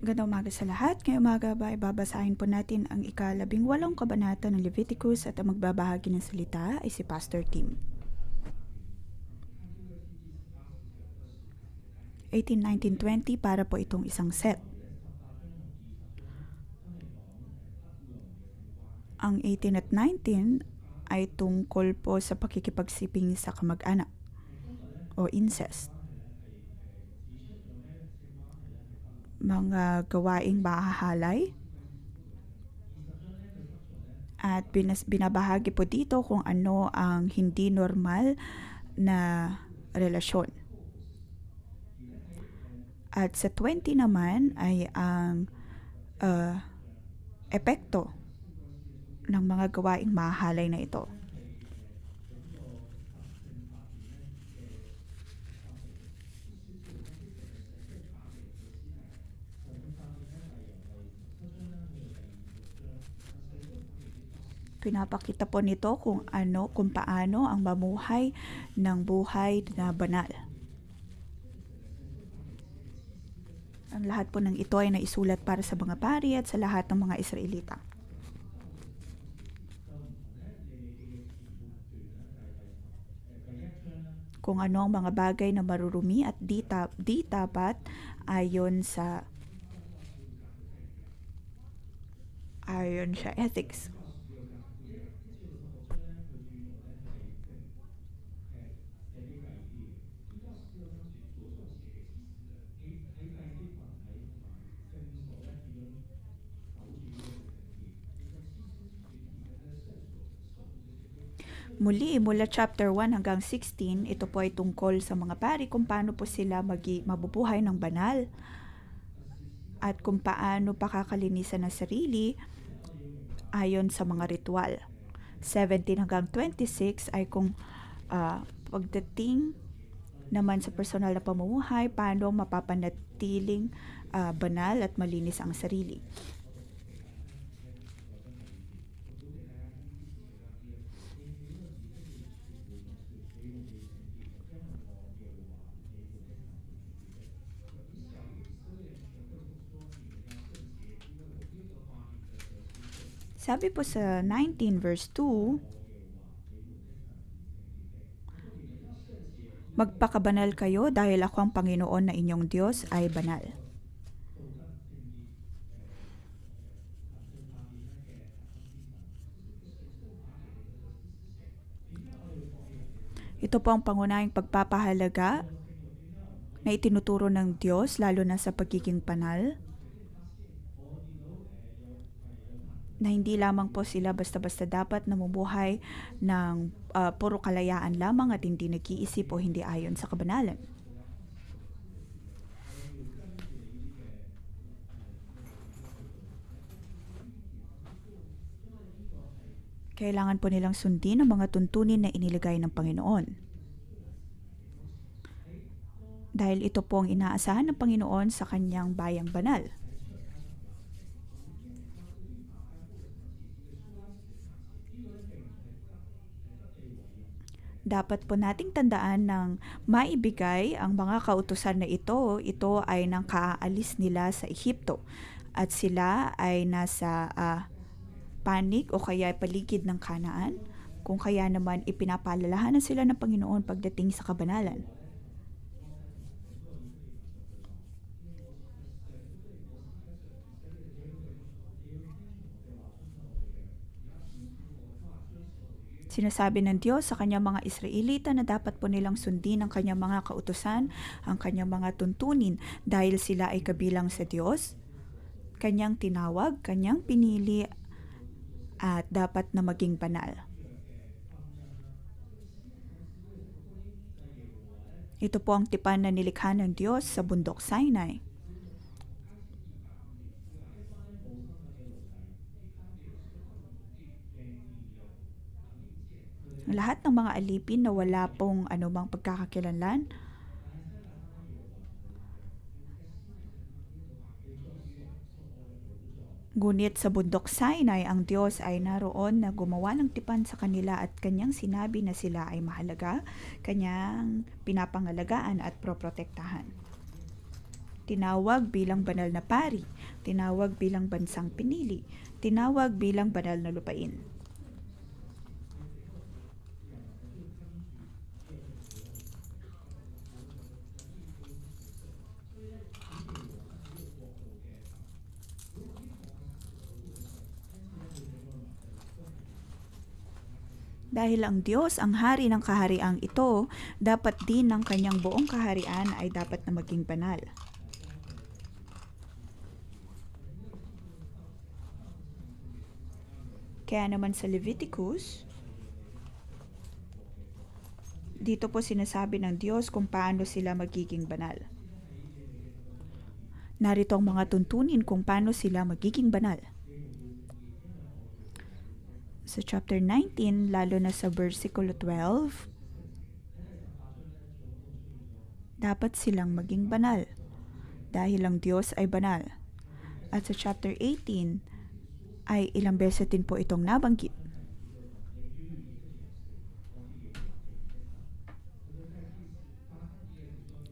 Magandang umaga sa lahat. Ngayong umaga ba ay babasahin po natin ang ika-18 kabanata ng Leviticus at ang magbabahagi ng salita ay si Pastor Tim. 18, 19, 20 para po itong isang set. Ang 18 at 19 ay tungkol po sa pakikipagsiping sa kamag-anak o incest. Mga gawaing mahahalay at binabahagi po dito kung ano ang hindi normal na relasyon. At sa 20 naman ay ang epekto ng mga gawaing mahahalay na ito. Pinapakita po nito kung paano ang mamuhay ng buhay na banal. Ang lahat po ng ito ay naisulat para sa mga pari at sa lahat ng mga Israelita. Kung ano ang mga bagay na marurumi at di tapat ayon sa ethics. Muli, mula chapter 1 hanggang 16, ito po ay tungkol sa mga pari kung paano po sila mabubuhay ng banal at kung paano pakakalinisan ng sarili ayon sa mga ritual. 17 hanggang 26 ay kung pagdating naman sa personal na pamumuhay, paano mapapanatiling banal at malinis ang sarili. Sabi po sa 19 verse 2, magpakabanal kayo dahil ako ang Panginoon na inyong Diyos ay banal. Ito po ang pangunahing pagpapahalaga na itinuturo ng Diyos lalo na sa pagiging banal. Na hindi lamang po sila basta-basta dapat namumuhay ng puro kalayaan lamang at hindi nag-iisip o hindi ayon sa kabanalan. Kailangan po nilang sundin ang mga tuntunin na iniligay ng Panginoon. Dahil ito po ang inaasahan ng Panginoon sa kanyang bayang banal. Dapat po nating tandaan ng maibigay ang mga kautusan na ito ay nang kaalis nila sa Ehipto at sila ay nasa panig o kaya paligid ng Kanaan, kung kaya naman ipinapaalalahanan sila ng Panginoon pagdating sa kabanalan. Sinasabi ng Diyos sa kanyang mga Israelita na dapat po nilang sundin ang kanyang mga kautusan, ang kanyang mga tuntunin dahil sila ay kabilang sa Diyos, kanyang tinawag, kanyang pinili at dapat na maging banal. Ito po ang tipan na nilikha ng Diyos sa bundok Sinai. Lahat ng mga alipin na wala pong anumang pagkakakilanlan, ngunit sa bundok Sinai, ang Diyos ay naroon na gumawa ng tipan sa kanila at kanyang sinabi na sila ay mahalaga, kanyang pinapangalagaan at proprotektahan. tinawag bilang banal na pari, tinawag bilang bansang pinili, tinawag bilang banal na lupain. Dahil ang Diyos ang hari ng kahariang ito, dapat din ng kanyang buong kaharian ay dapat na maging banal. Kaya naman sa Leviticus, dito po sinasabi ng Diyos kung paano sila magiging banal. Narito ang mga tuntunin kung paano sila magiging banal. Sa chapter 19, lalo na sa versikulo 12, dapat silang maging banal dahil ang Diyos ay banal. At sa chapter 18 ay ilang beses din po itong nabanggit.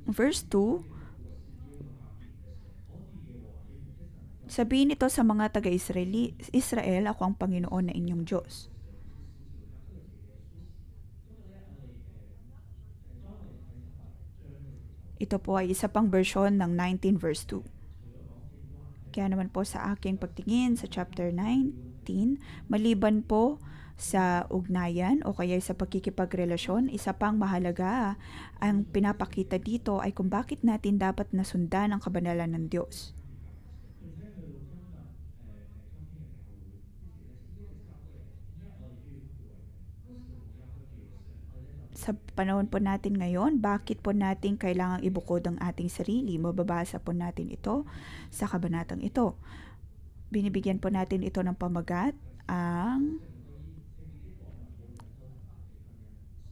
Verse 2, sabihin ito sa mga taga-Israel, ako ang Panginoon na inyong Diyos. Ito po ay isa pang version ng 19 verse 2. Kaya naman po sa aking pagtingin sa chapter 19, maliban po sa ugnayan o kaya sa pagkikipagrelasyon, isa pang mahalaga ang pinapakita dito ay kung bakit natin dapat nasundan ang kabanalan ng Diyos. Sa panahon po natin ngayon, bakit po natin kailangang ibukod ang ating sarili? Mababasa po natin ito sa kabanatang ito. Binibigyan po natin ito ng pamagat, ang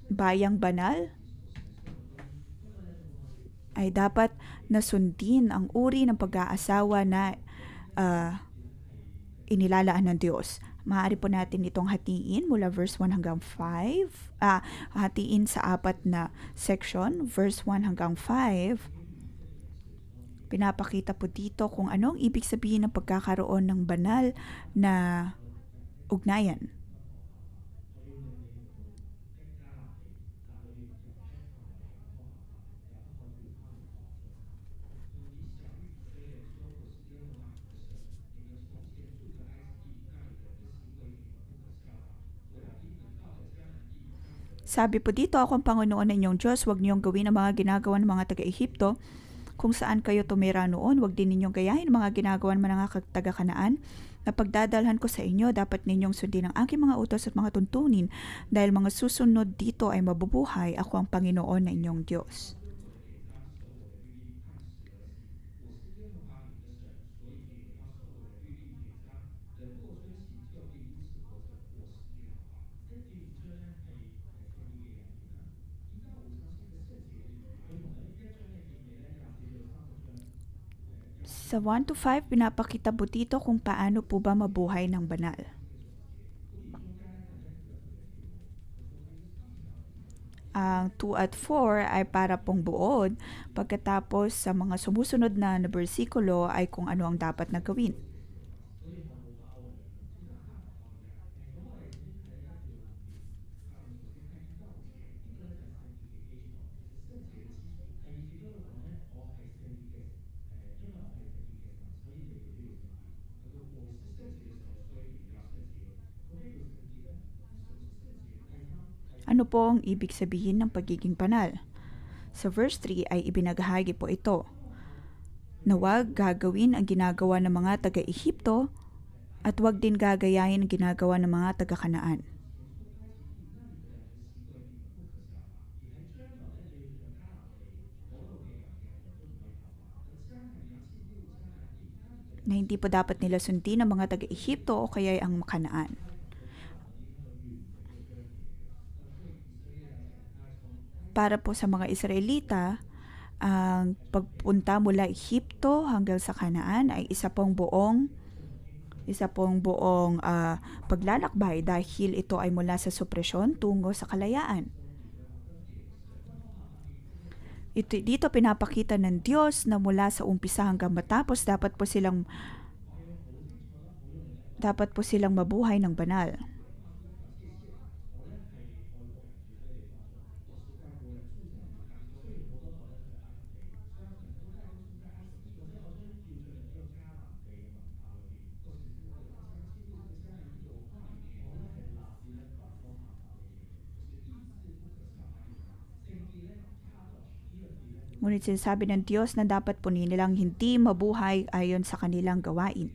bayang banal ay dapat nasundin ang uri ng pag-aasawa na inilalaan ng Diyos. Maaari po natin itong hatiin mula verse 1 hanggang 5. Hatiin sa 4 na section, verse 1 hanggang 5. Pinapakita po dito kung anong ibig sabihin ng pagkakaroon ng banal na ugnayan. Sabi po dito, ako ang Panginoon na inyong Diyos, huwag niyong gawin ang mga ginagawa ng mga taga-Ehipto. Kung saan kayo tumira noon, huwag din ninyong gayahin ang mga ginagawa ng mga taga-Kanaan na pagdadalhan ko sa inyo, dapat ninyong sundin ang aking mga utos at mga tuntunin dahil mga susunod dito ay mabubuhay. Ako ang Panginoon na inyong Diyos. Sa 1 to 5, pinapakita po dito kung paano po ba mabuhay ng banal. Ang 2 at 4 ay para pong buod, pagkatapos sa mga sumusunod na bersikulo ay kung ano ang dapat na gawin. Ano po ang ibig sabihin ng pagiging banal? Sa verse 3 ay ibinagahagi po ito na huwag gagawin ang ginagawa ng mga taga-Ehipto at huwag din gagayahin ang ginagawa ng mga taga-Kanaan. Na hindi po dapat nila sundin ang mga taga-Ehipto o kaya ang Kanaan. Para po sa mga Israelita, ang pagpunta mula Ehipto hanggang sa Kanaan ay isa pong buong paglalakbay dahil ito ay mula sa supresyon tungo sa kalayaan. Dito pinapakita ng Diyos na mula sa umpisa hanggang matapos dapat po silang mabuhay ng banal. Ngunit sinasabi ng Diyos na dapat po nilang hindi mabuhay ayon sa kanilang gawain.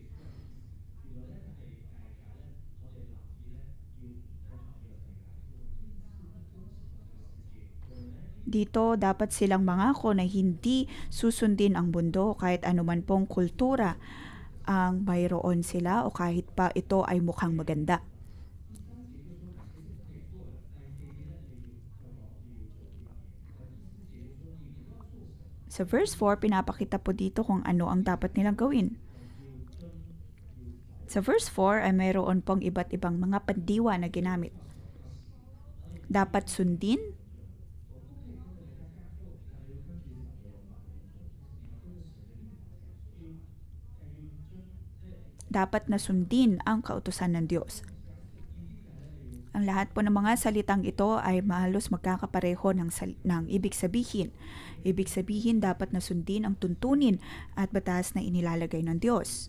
Dito dapat silang mangako na hindi susundin ang mundo kahit anuman pong kultura ang mayroon sila o kahit pa ito ay mukhang maganda. Sa verse 4, pinapakita po dito kung ano ang dapat nilang gawin. Sa verse 4 ay mayroon pong iba't ibang mga pandiwa na ginamit. Dapat sundin, dapat na sundin ang kautusan ng Diyos. Ang lahat po ng mga salitang ito ay halos magkakapareho ng ibig sabihin. Ibig sabihin dapat na sundin ang tuntunin at batas na inilalagay ng Diyos.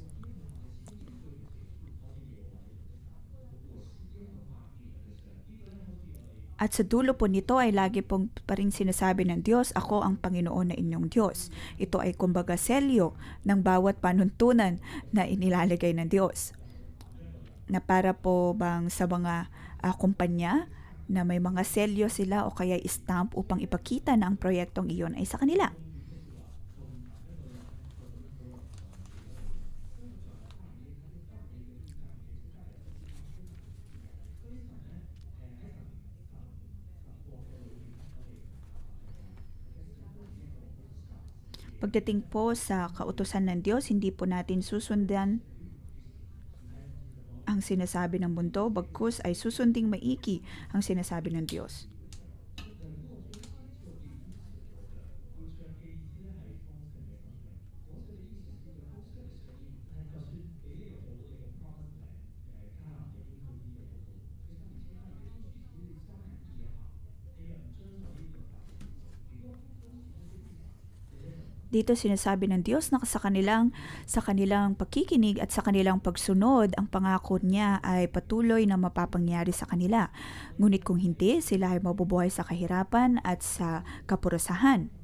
At sa dulo po nito ay lagi pong pa rin sinasabi ng Diyos, ako ang Panginoon na inyong Diyos. Ito ay kumbaga selyo ng bawat panuntunan na inilalagay ng Diyos. Na para po bang sa mga kumpanya na may mga selyo sila o kaya stamp upang ipakita na ang proyektong iyon ay sa kanila. Pagdating po sa kautusan ng Diyos, hindi po natin susundan ang sinasabi ng mundo, bagkus ay susunding maiki ang sinasabi ng Diyos. Dito sinasabi ng Diyos na sa kanilang pakikinig at sa kanilang pagsunod, ang pangako niya ay patuloy na mapapangyari sa kanila. Ngunit kung hindi, sila ay mabubuhay sa kahirapan at sa kapurusahan.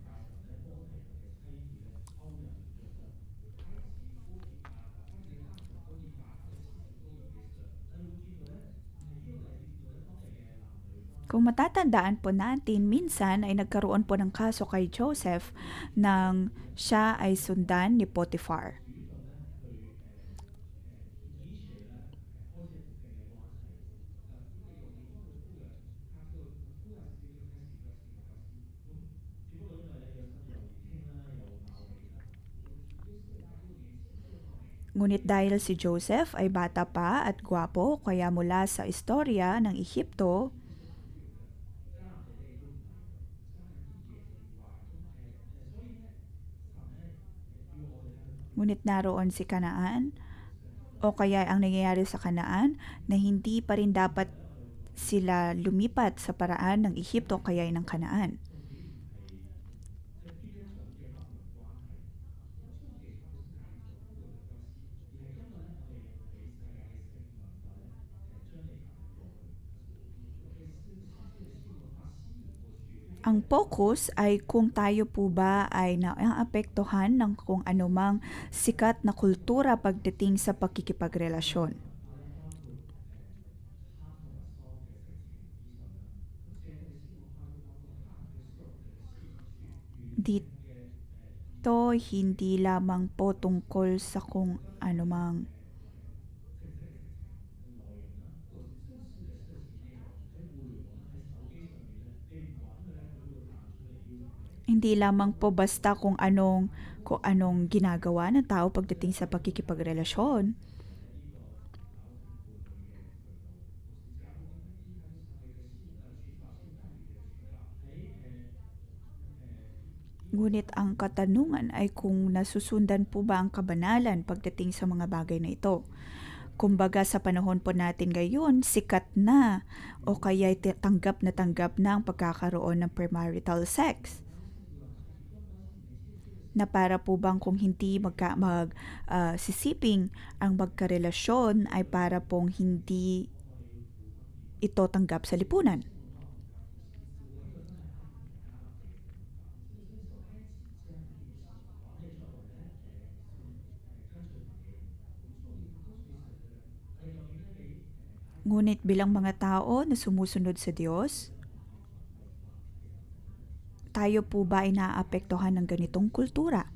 Kung matatandaan po natin, minsan ay nagkaroon po ng kaso kay Joseph nang siya ay sundan ni Potiphar. Ngunit dahil si Joseph ay bata pa at gwapo, kaya mula sa istorya ng Ehipto, ngunit naroon si Kanaan, o kaya ang nangyayari sa Kanaan na hindi pa rin dapat sila lumipat sa paraan ng Ehipto kaya ng Kanaan. Ang focus ay kung tayo po ba ay naapektuhan ng kung anumang sikat na kultura pagdating sa pakikipagrelasyon. Dito hindi lamang po tungkol sa kung anumang hindi lamang po basta kung anong ginagawa ng tao pagdating sa pakikipagrelasyon. Ngunit ang katanungan ay kung nasusundan po ba ang kabanalan pagdating sa mga bagay na ito. Kumbaga sa panahon po natin ngayon, sikat na o kaya tanggap na ang pagkakaroon ng premarital sex. Na para po bang kung hindi sisiping ang magkarelasyon ay para pong hindi ito tanggap sa lipunan. Ngunit bilang mga tao na sumusunod sa Diyos, tayo po ba ay naaapektuhan ng ganitong kultura?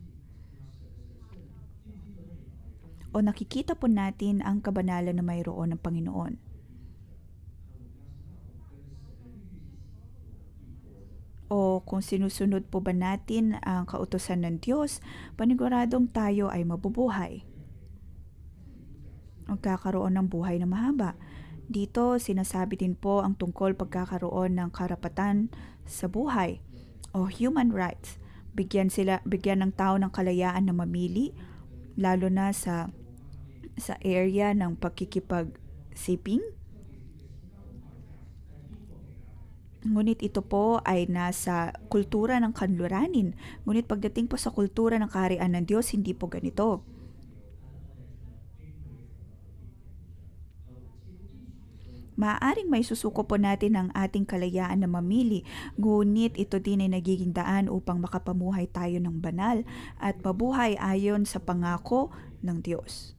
O nakikita po natin ang kabanalan na mayroon ng Panginoon? O kung sinusunod po ba natin ang kautusan ng Diyos, paniguradong tayo ay mabubuhay. Magkakaroon ng buhay na mahaba. Dito, sinasabi din po ang tungkol pagkakaroon ng karapatan sa buhay o human rights. Bigyan ng tao ng kalayaan na mamili, lalo na sa area ng pagkikipag-siping. Ngunit ito po ay nasa kultura ng kanluranin. Ngunit pagdating po sa kultura ng kaharian ng Diyos, hindi po ganito. Maaaring may susuko po natin ang ating kalayaan na mamili, ngunit ito din ay nagiging daan upang makapamuhay tayo ng banal at mabuhay ayon sa pangako ng Diyos.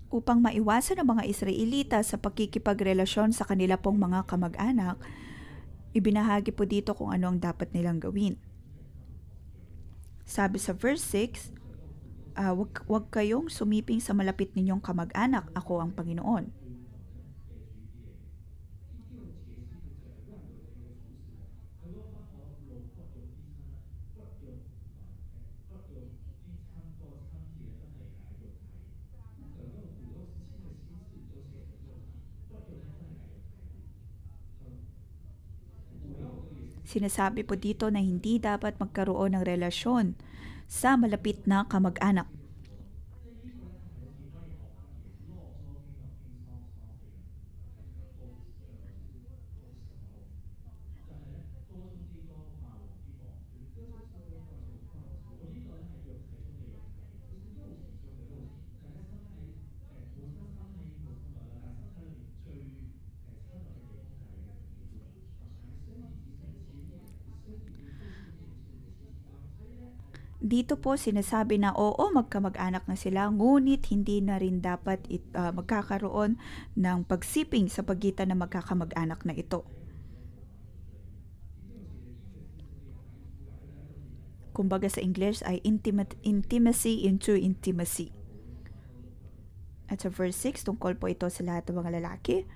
Upang maiwasan ang mga Israelita sa pagkikipagrelasyon sa kanila pong mga kamag-anak, ibinahagi po dito kung ano ang dapat nilang gawin. Sabi sa verse 6, wag kayong sumiping sa malapit ninyong kamag-anak, ako ang Panginoon. Sinasabi po dito na hindi dapat magkaroon ng relasyon sa malapit na kamag-anak. Dito po sinasabi na oo, magkamag-anak na sila, ngunit hindi na rin dapat magkakaroon ng pagsiping sa pagitan ng magkakamag-anak na ito. Kumbaga sa English ay intimacy into intimacy. At sa verse 6, tungkol po ito sa lahat ng mga lalaki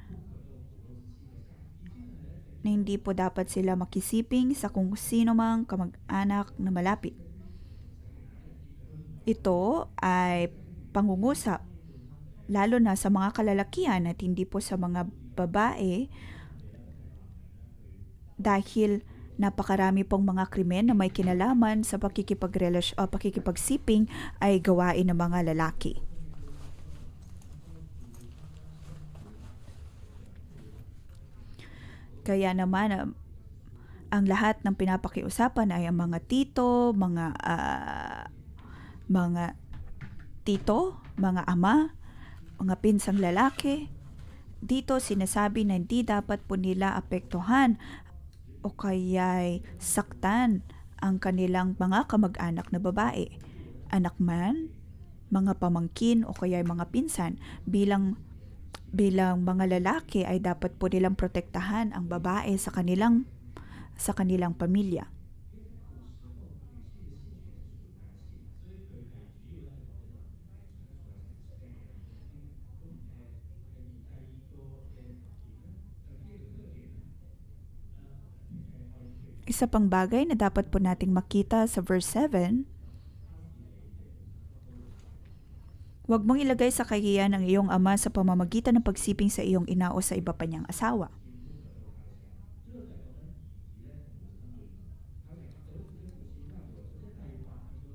na hindi po dapat sila makisiping sa kung sino mang kamag-anak na malapit. Ito ay pangungusap, lalo na sa mga kalalakihan at hindi po sa mga babae, dahil napakarami pong mga krimen na may kinalaman sa pakikipagsiping ay gawain ng mga lalaki. Kaya naman, ang lahat ng pinapakiusapan ay ang mga tito, mga tito, mga ama, mga pinsang lalaki. Dito sinasabi na hindi dapat po nila apektuhan o kaya'y saktan ang kanilang mga kamag-anak na babae. Anak man, mga pamangkin o kaya'y mga pinsan. Bilang mga lalaki ay dapat po nilang protektahan ang babae sa kanilang pamilya. Isa pang bagay na dapat po nating makita sa verse 7, Huwag mong ilagay sa kahihiyan ang iyong ama sa pamamagitan ng pagsiping sa iyong ina o sa iba pa niyang asawa.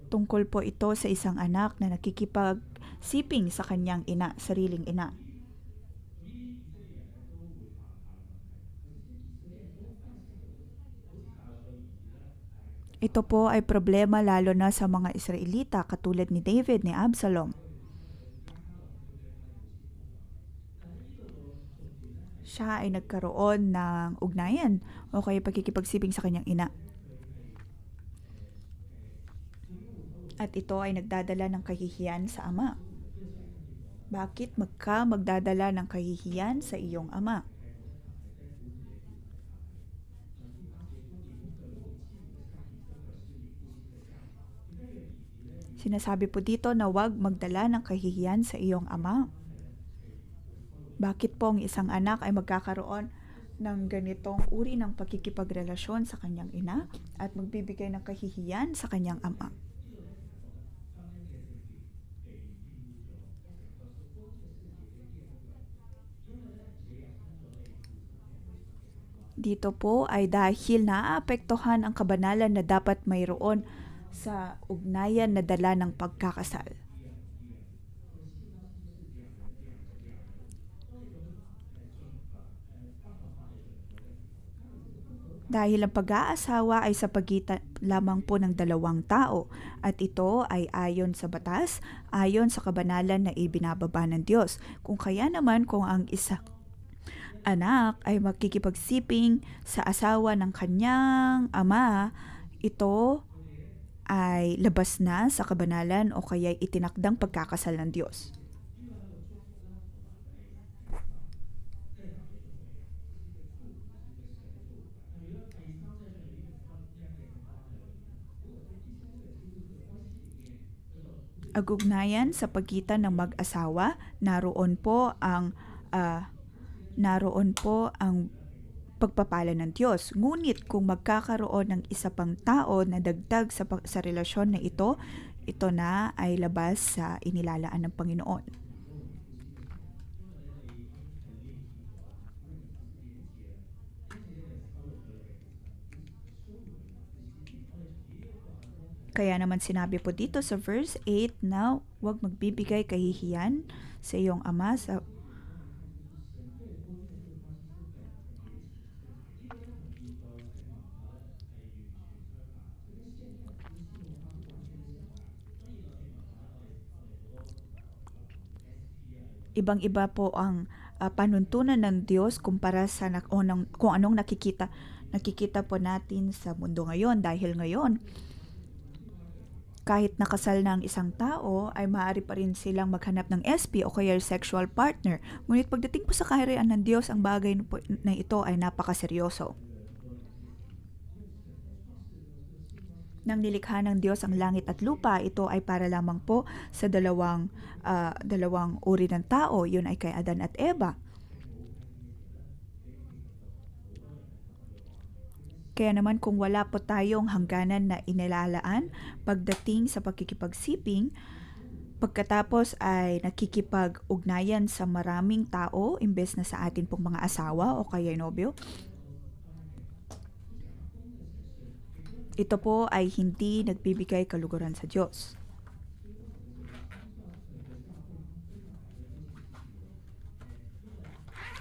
Tungkol po ito sa isang anak na nakikipagsiping sa kanyang ina, sariling ina. Ito po ay problema lalo na sa mga Israelita katulad ni David ni Absalom. Siya ay nagkaroon ng ugnayan o kaya pagkikipagsiping sa kanyang ina. At ito ay nagdadala ng kahihiyan sa ama. Bakit magdadala ng kahihiyan sa iyong ama? Sinasabi po dito na huwag magdala ng kahihiyan sa iyong ama. Bakit po ang isang anak ay magkakaroon ng ganitong uri ng pagkikipagrelasyon sa kanyang ina at magbibigay ng kahihiyan sa kanyang ama? Dito po ay dahil naaapektuhan ang kabanalan na dapat mayroon sa ugnayan na dala ng pagkakasal. Dahil ang pag-aasawa ay sa pagitan lamang po ng dalawang tao at ito ay ayon sa batas, ayon sa kabanalan na ibinababa ng Diyos. Kung kaya naman kung ang isa anak ay magkikipagsiping sa asawa ng kanyang ama, ito ay labas na sa kabanalan o kaya itinakdang pagkakasal ng Diyos. Agugnayan sa pagitan ng mag-asawa, naroon po ang pagpapala ng Diyos. Ngunit kung magkakaroon ng isa pang tao na dagdag sa relasyon na ito na ay labas sa inilalaan ng Panginoon. Kaya naman sinabi po dito sa verse 8 na huwag magbibigay kahihiyan sa iyong ama sa ibang-iba po ang panuntunan ng Diyos kumpara sa kung anong nakikita po natin sa mundo ngayon dahil ngayon kahit nakasal na ang isang tao, ay maaari pa rin silang maghanap ng SP o kaya sexual partner. Ngunit pagdating po sa kaharian ng Diyos, ang bagay na ito ay napakaseryoso. Nang nilikha ng Diyos ang langit at lupa, ito ay para lamang po sa dalawang uri ng tao. Yun ay kay Adan at Eva. Kaya naman kung wala po tayong hangganan na inilalaan pagdating sa pagkikipagsiping, pagkatapos ay nakikipag-ugnayan sa maraming tao imbes na sa atin pong mga asawa o kaya nobyo, ito po ay hindi nagbibigay kaluguran sa Diyos.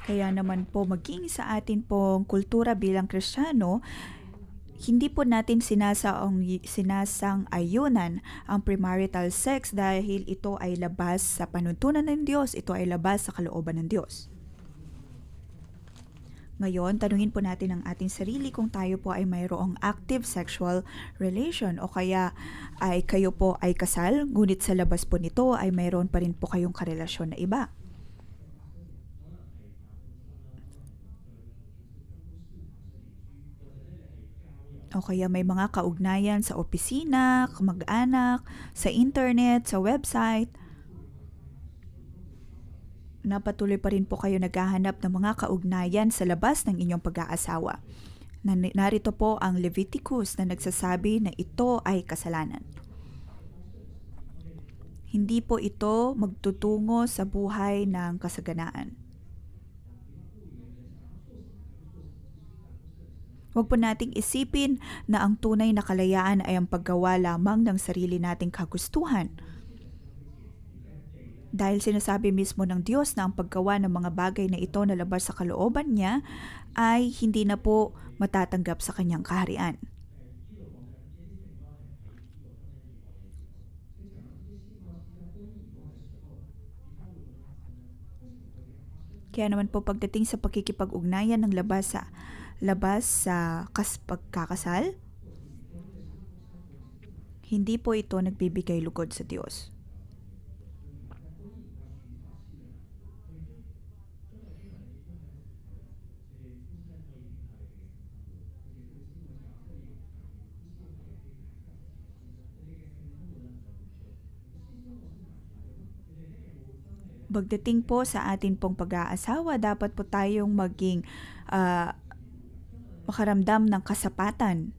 Kaya naman po maging sa atin pong kultura bilang Kristiyano, hindi po natin sinasang-ayunan ang premarital sex dahil ito ay labas sa panuntunan ng Diyos, ito ay labas sa kalooban ng Diyos. Ngayon, tanungin po natin ang ating sarili kung tayo po ay mayroong active sexual relation o kaya ay kayo po ay kasal, ngunit sa labas po nito ay mayroon pa rin po kayong karelasyon na iba. O kaya may mga kaugnayan sa opisina, kamag-anak, sa internet, sa website. Napatuloy pa rin po kayo naghahanap ng mga kaugnayan sa labas ng inyong pag-aasawa. Narito po ang Leviticus na nagsasabi na ito ay kasalanan. Hindi po ito magtutungo sa buhay ng kasaganaan. Huwag po nating isipin na ang tunay na kalayaan ay ang paggawa lamang ng sarili nating kagustuhan. Dahil sinasabi mismo ng Diyos na ang paggawa ng mga bagay na ito na labas sa kalooban niya ay hindi na po matatanggap sa kanyang kaharian. Kaya naman po pagdating sa pakikipag-ugnayan ng labas sa pagkakasal, hindi po ito nagbibigay lugod sa Diyos. Pagdating po sa atin pong pag-aasawa, dapat po tayong maging ah, makaramdam ng kasapatan.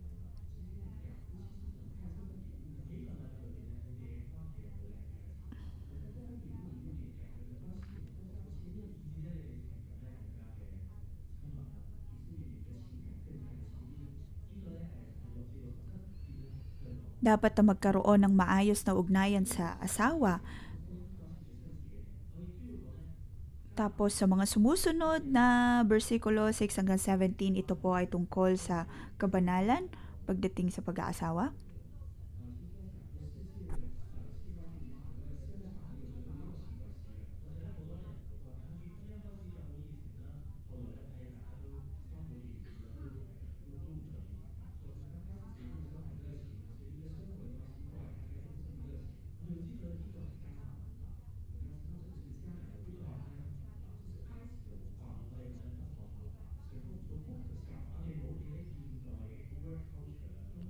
Dapat na magkaroon ng maayos na ugnayan sa asawa. Tapos sa mga sumusunod na versikulo 6 hanggang 17, ito po ay tungkol sa kabanalan pagdating sa pag-aasawa.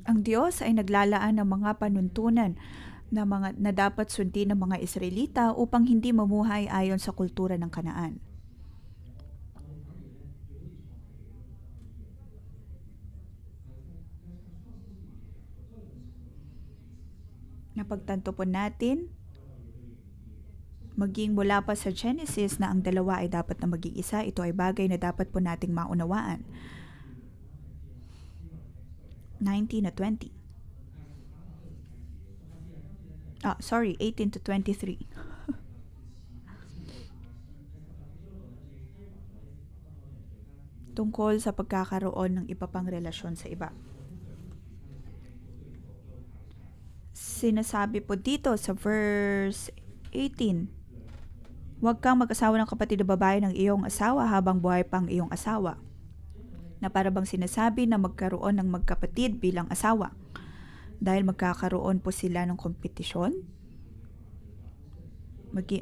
Ang Diyos ay naglalaan ng mga panuntunan na dapat sundin ng mga Israelita upang hindi mamuhay ayon sa kultura ng Kanaan. Napagtanto po natin, maging mula pa sa Genesis na ang dalawa ay dapat na maging isa, ito ay bagay na dapat po nating maunawaan. 19 na 20. 18 to 23. Tungkol sa pagkakaroon ng iba pang relasyon sa iba. Sinasabi po dito sa verse 18, huwag kang mag-asawa ng kapatid na babae ng iyong asawa habang buhay pang iyong asawa. Na para bang sinasabi na magkaroon ng magkapatid bilang asawa. Dahil magkakaroon po sila ng kompetisyon,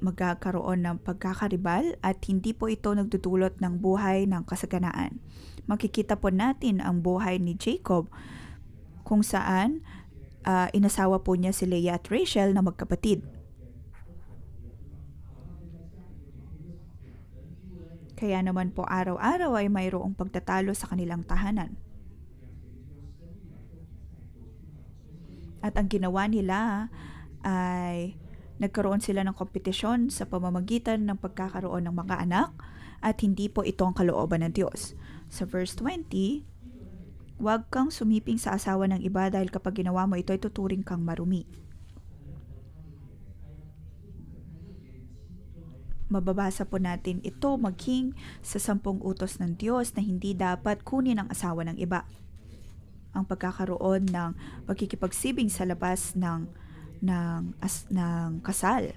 magkakaroon ng pagkakaribal at hindi po ito nagdudulot ng buhay ng kasaganaan. Makikita po natin ang buhay ni Jacob kung saan inasawa po niya si Leah at Rachel na magkapatid. Kaya naman po araw-araw ay mayroong pagtatalo sa kanilang tahanan. At ang ginawa nila ay nagkaroon sila ng kompetisyon sa pamamagitan ng pagkakaroon ng mga anak at hindi po ito ang kalooban ng Diyos. Sa verse 20, huwag kang sumiping sa asawa ng iba dahil kapag ginawa mo ito ay tuturing kang marumi. Mababasa po natin ito maging sa 10 utos ng Diyos na hindi dapat kunin ang asawa ng iba. Ang pagkakaroon ng pagkikipagsibing sa labas ng kasal.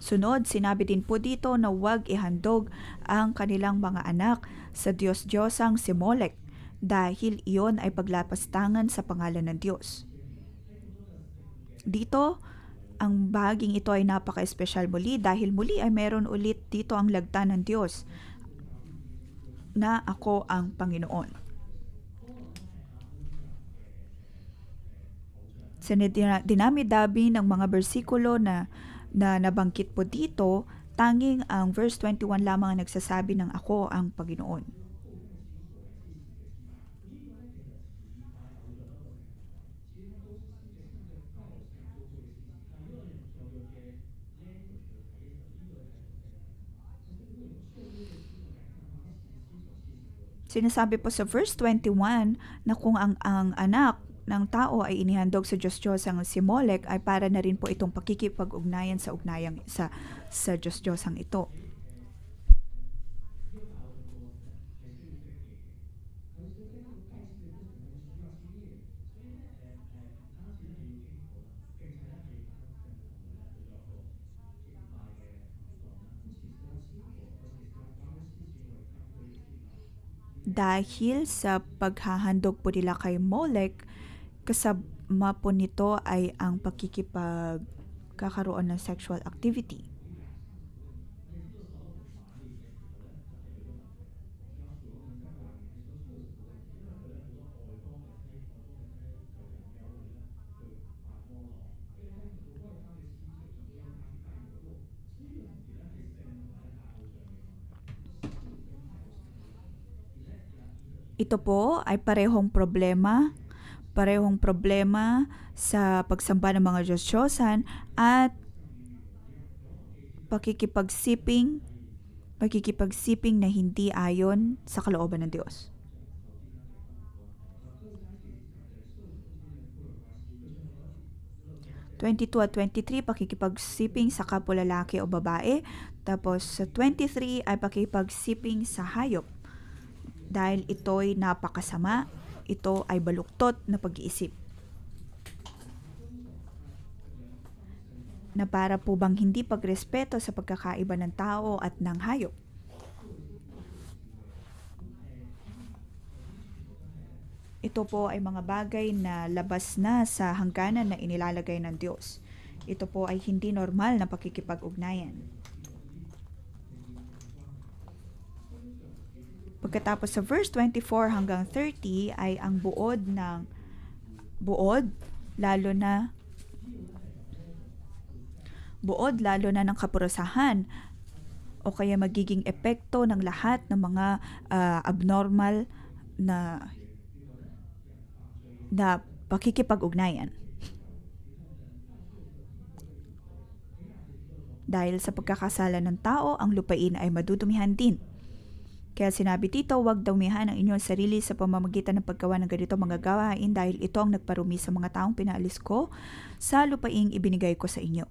Sunod, sinabi din po dito na huwag ihandog ang kanilang mga anak sa Diyos-Diyosang si Molek dahil iyon ay paglapastangan sa pangalan ng Diyos. Dito, ang bahaging ito ay napaka-espesyal muli dahil muli ay meron ulit dito ang lagda ng Diyos na ako ang Panginoon. Sa dinami-dabi ng mga bersikulo na nabanggit po dito, tanging ang verse 21 lamang ang nagsasabi ng ako ang Panginoon. Sinasabi po sa verse 21 na kung ang anak ng tao ay inihandog sa Diyos-Diyosang si Molek ay para na rin po itong pakikipag-ugnayan sa ugnayang sa Diyos-Diyosang ito. Dahil sa paghahandog po nila kay Molek, kasama po nito ay ang pakikipagkakaroon ng sexual activity. Ito po ay parehong problema sa pagsamba ng mga Diyos-Diyosan at pakikipagsiping na hindi ayon sa kalooban ng Diyos. 22 at 23, pakikipagsiping sa kapwa lalaki o babae. Tapos sa 23 ay pakikipagsiping sa hayop. Dahil ito'y napakasama, ito ay baluktot na pag-iisip. Na para po bang hindi pagrespeto sa pagkakaiba ng tao at ng hayop. Ito po ay mga bagay na labas na sa hangganan na inilalagay ng Diyos. Ito po ay hindi normal na pakikipag-ugnayan. Pagkatapos sa verse 24 hanggang 30 ay ang buod, lalo na ng kapurusahan o kaya magiging epekto ng lahat ng mga abnormal na pakikipag-ugnayan. Dahil sa pagkakasala ng tao, ang lupain ay madudumihan din. Kaya sinabi dito, huwag dumihan ang inyong sarili sa pamamagitan ng paggawa ng ganito mga gawain dahil ito ang nagparumi sa mga taong pinaalis ko sa lupaing ibinigay ko sa inyo.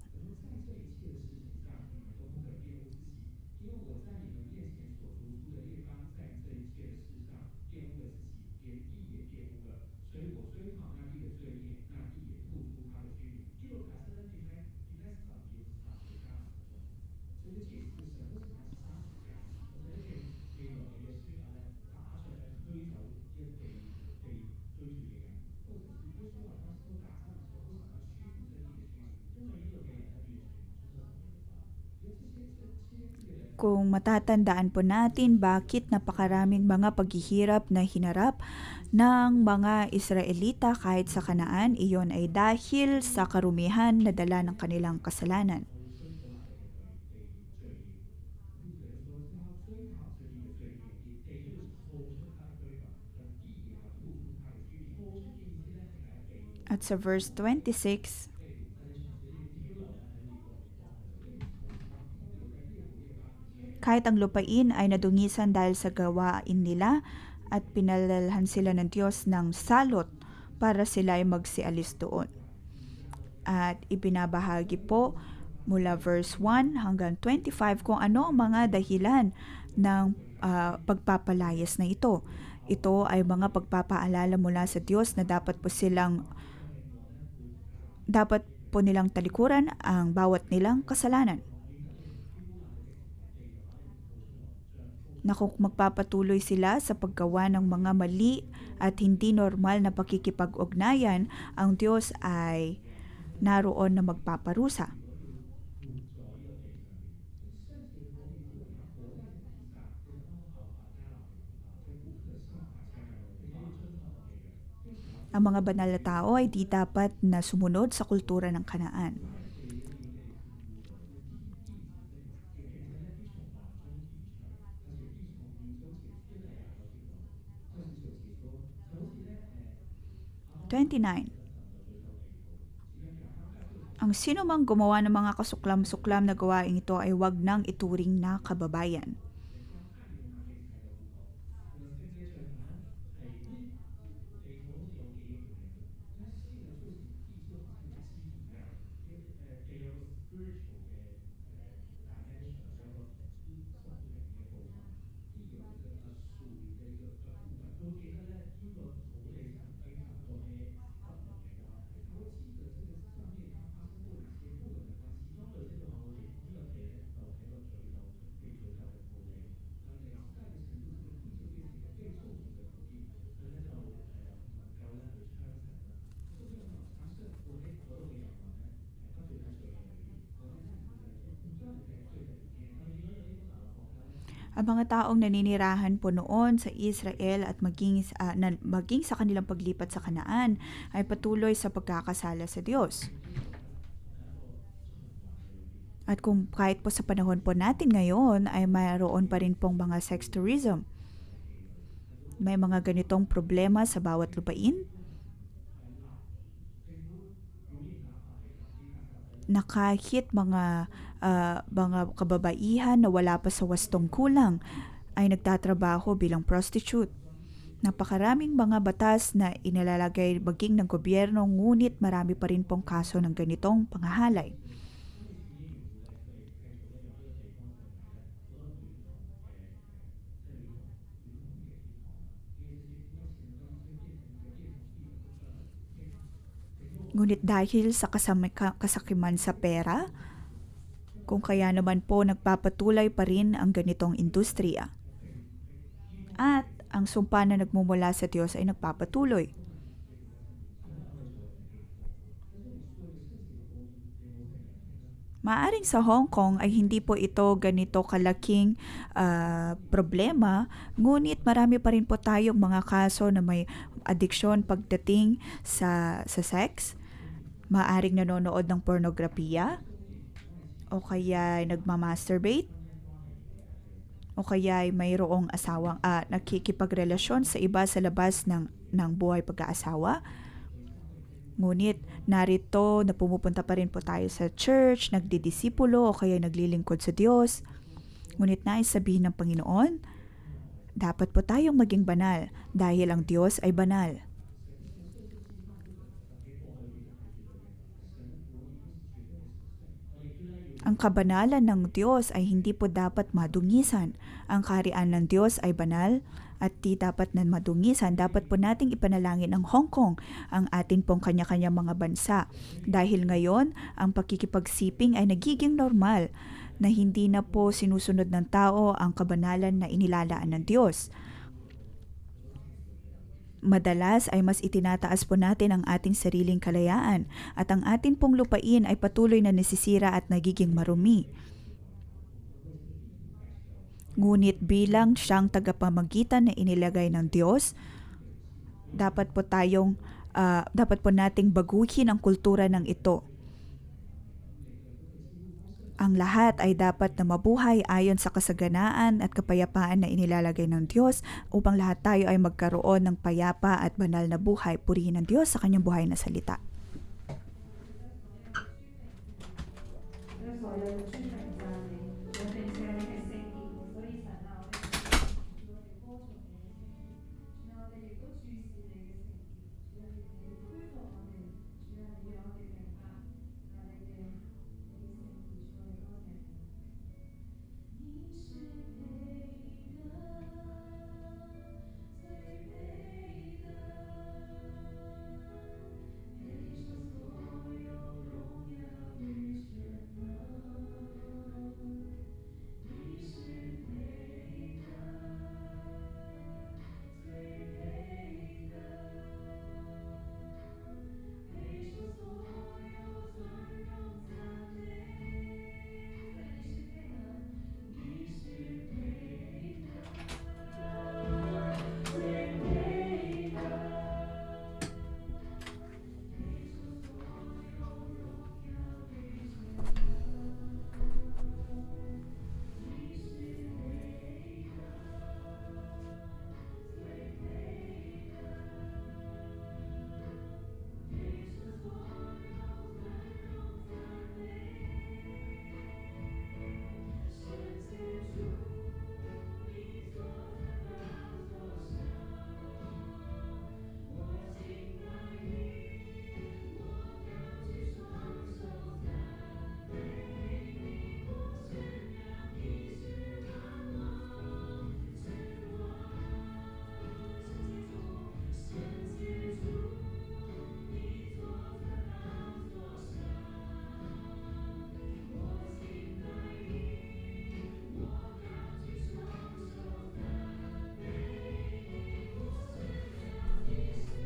Kung matatandaan po natin bakit napakaraming mga paghihirap na hinarap ng mga Israelita kahit sa Kanaan, iyon ay dahil sa karumihan na dala ng kanilang kasalanan. At sa verse 26, kahit ang lupain ay nadungisan dahil sa gawain nila at pinalalhan sila ng Diyos ng salot para sila ay magsialis doon. At ibinabahagi po mula verse 1 hanggang 25 kung ano ang mga dahilan ng pagpapalayas na ito. Ito ay mga pagpapaalala mula sa Diyos na dapat po nilang talikuran ang bawat nilang kasalanan. Na kung magpapatuloy sila sa paggawa ng mga mali at hindi normal na pakikipag-ugnayan, ang Diyos ay naroon na magpaparusa. Ang mga banal na tao ay di dapat na sumunod sa kultura ng Kanaan. Ang sino mang gumawa ng mga kasuklam-suklam na gawain ito ay wag nang ituring na kababayan. Ang mga taong naninirahan po noon sa Israel at maging sa kanilang paglipat sa Kanaan ay patuloy sa pagkakasala sa Diyos. At kung kahit po sa panahon po natin ngayon ay mayroon pa rin pong mga sex tourism. May mga ganitong problema sa bawat lupain. Na kahit mga kababaihan na wala pa sa wastong kulang ay nagtatrabaho bilang prostitute. Napakaraming mga batas na inalalagay maging ng gobyerno, ngunit marami pa rin pong kaso ng ganitong pangahalay. Ngunit dahil sa kasakiman sa pera, kung kaya naman po nagpapatuloy pa rin ang ganitong industriya. At ang sumpa na nagmumula sa Diyos ay nagpapatuloy. Maaring sa Hong Kong ay hindi po ito ganito kalaking problema, ngunit marami pa rin po tayong mga kaso na may addiction pagdating sa sex. Maaring nanonood ng pornografiya, o kaya nagmamasturbate, o kaya ay mayroong asawang nakikipagrelasyon sa iba sa labas ng buhay pag-aasawa. Ngunit narito na pumupunta pa rin po tayo sa church, nagdidisipulo o kaya naglilingkod sa Diyos. Ngunit nais sabihin ng Panginoon, dapat po tayong maging banal dahil ang Diyos ay banal. Ang kabanalan ng Diyos ay hindi po dapat madungisan. Ang kaharian ng Diyos ay banal at di dapat na madungisan. Dapat po nating ipanalangin ang Hong Kong, ang atin pong kanya-kanya mga bansa. Dahil ngayon, ang pakikipagsiping ay nagiging normal na hindi na po sinusunod ng tao ang kabanalan na inilalaan ng Diyos. Madalas ay mas itinataas po natin ang ating sariling kalayaan at ang atin pong lupain ay patuloy na nasisira at nagiging marumi. Ngunit bilang siyang tagapamagitan na inilagay ng Diyos, dapat po nating baguhin ang kultura ng ito. Ang lahat ay dapat na mabuhay ayon sa kasaganaan at kapayapaan na inilalagay ng Diyos upang lahat tayo ay magkaroon ng payapa at banal na buhay. Purihin ng Diyos sa kanyang buhay na salita.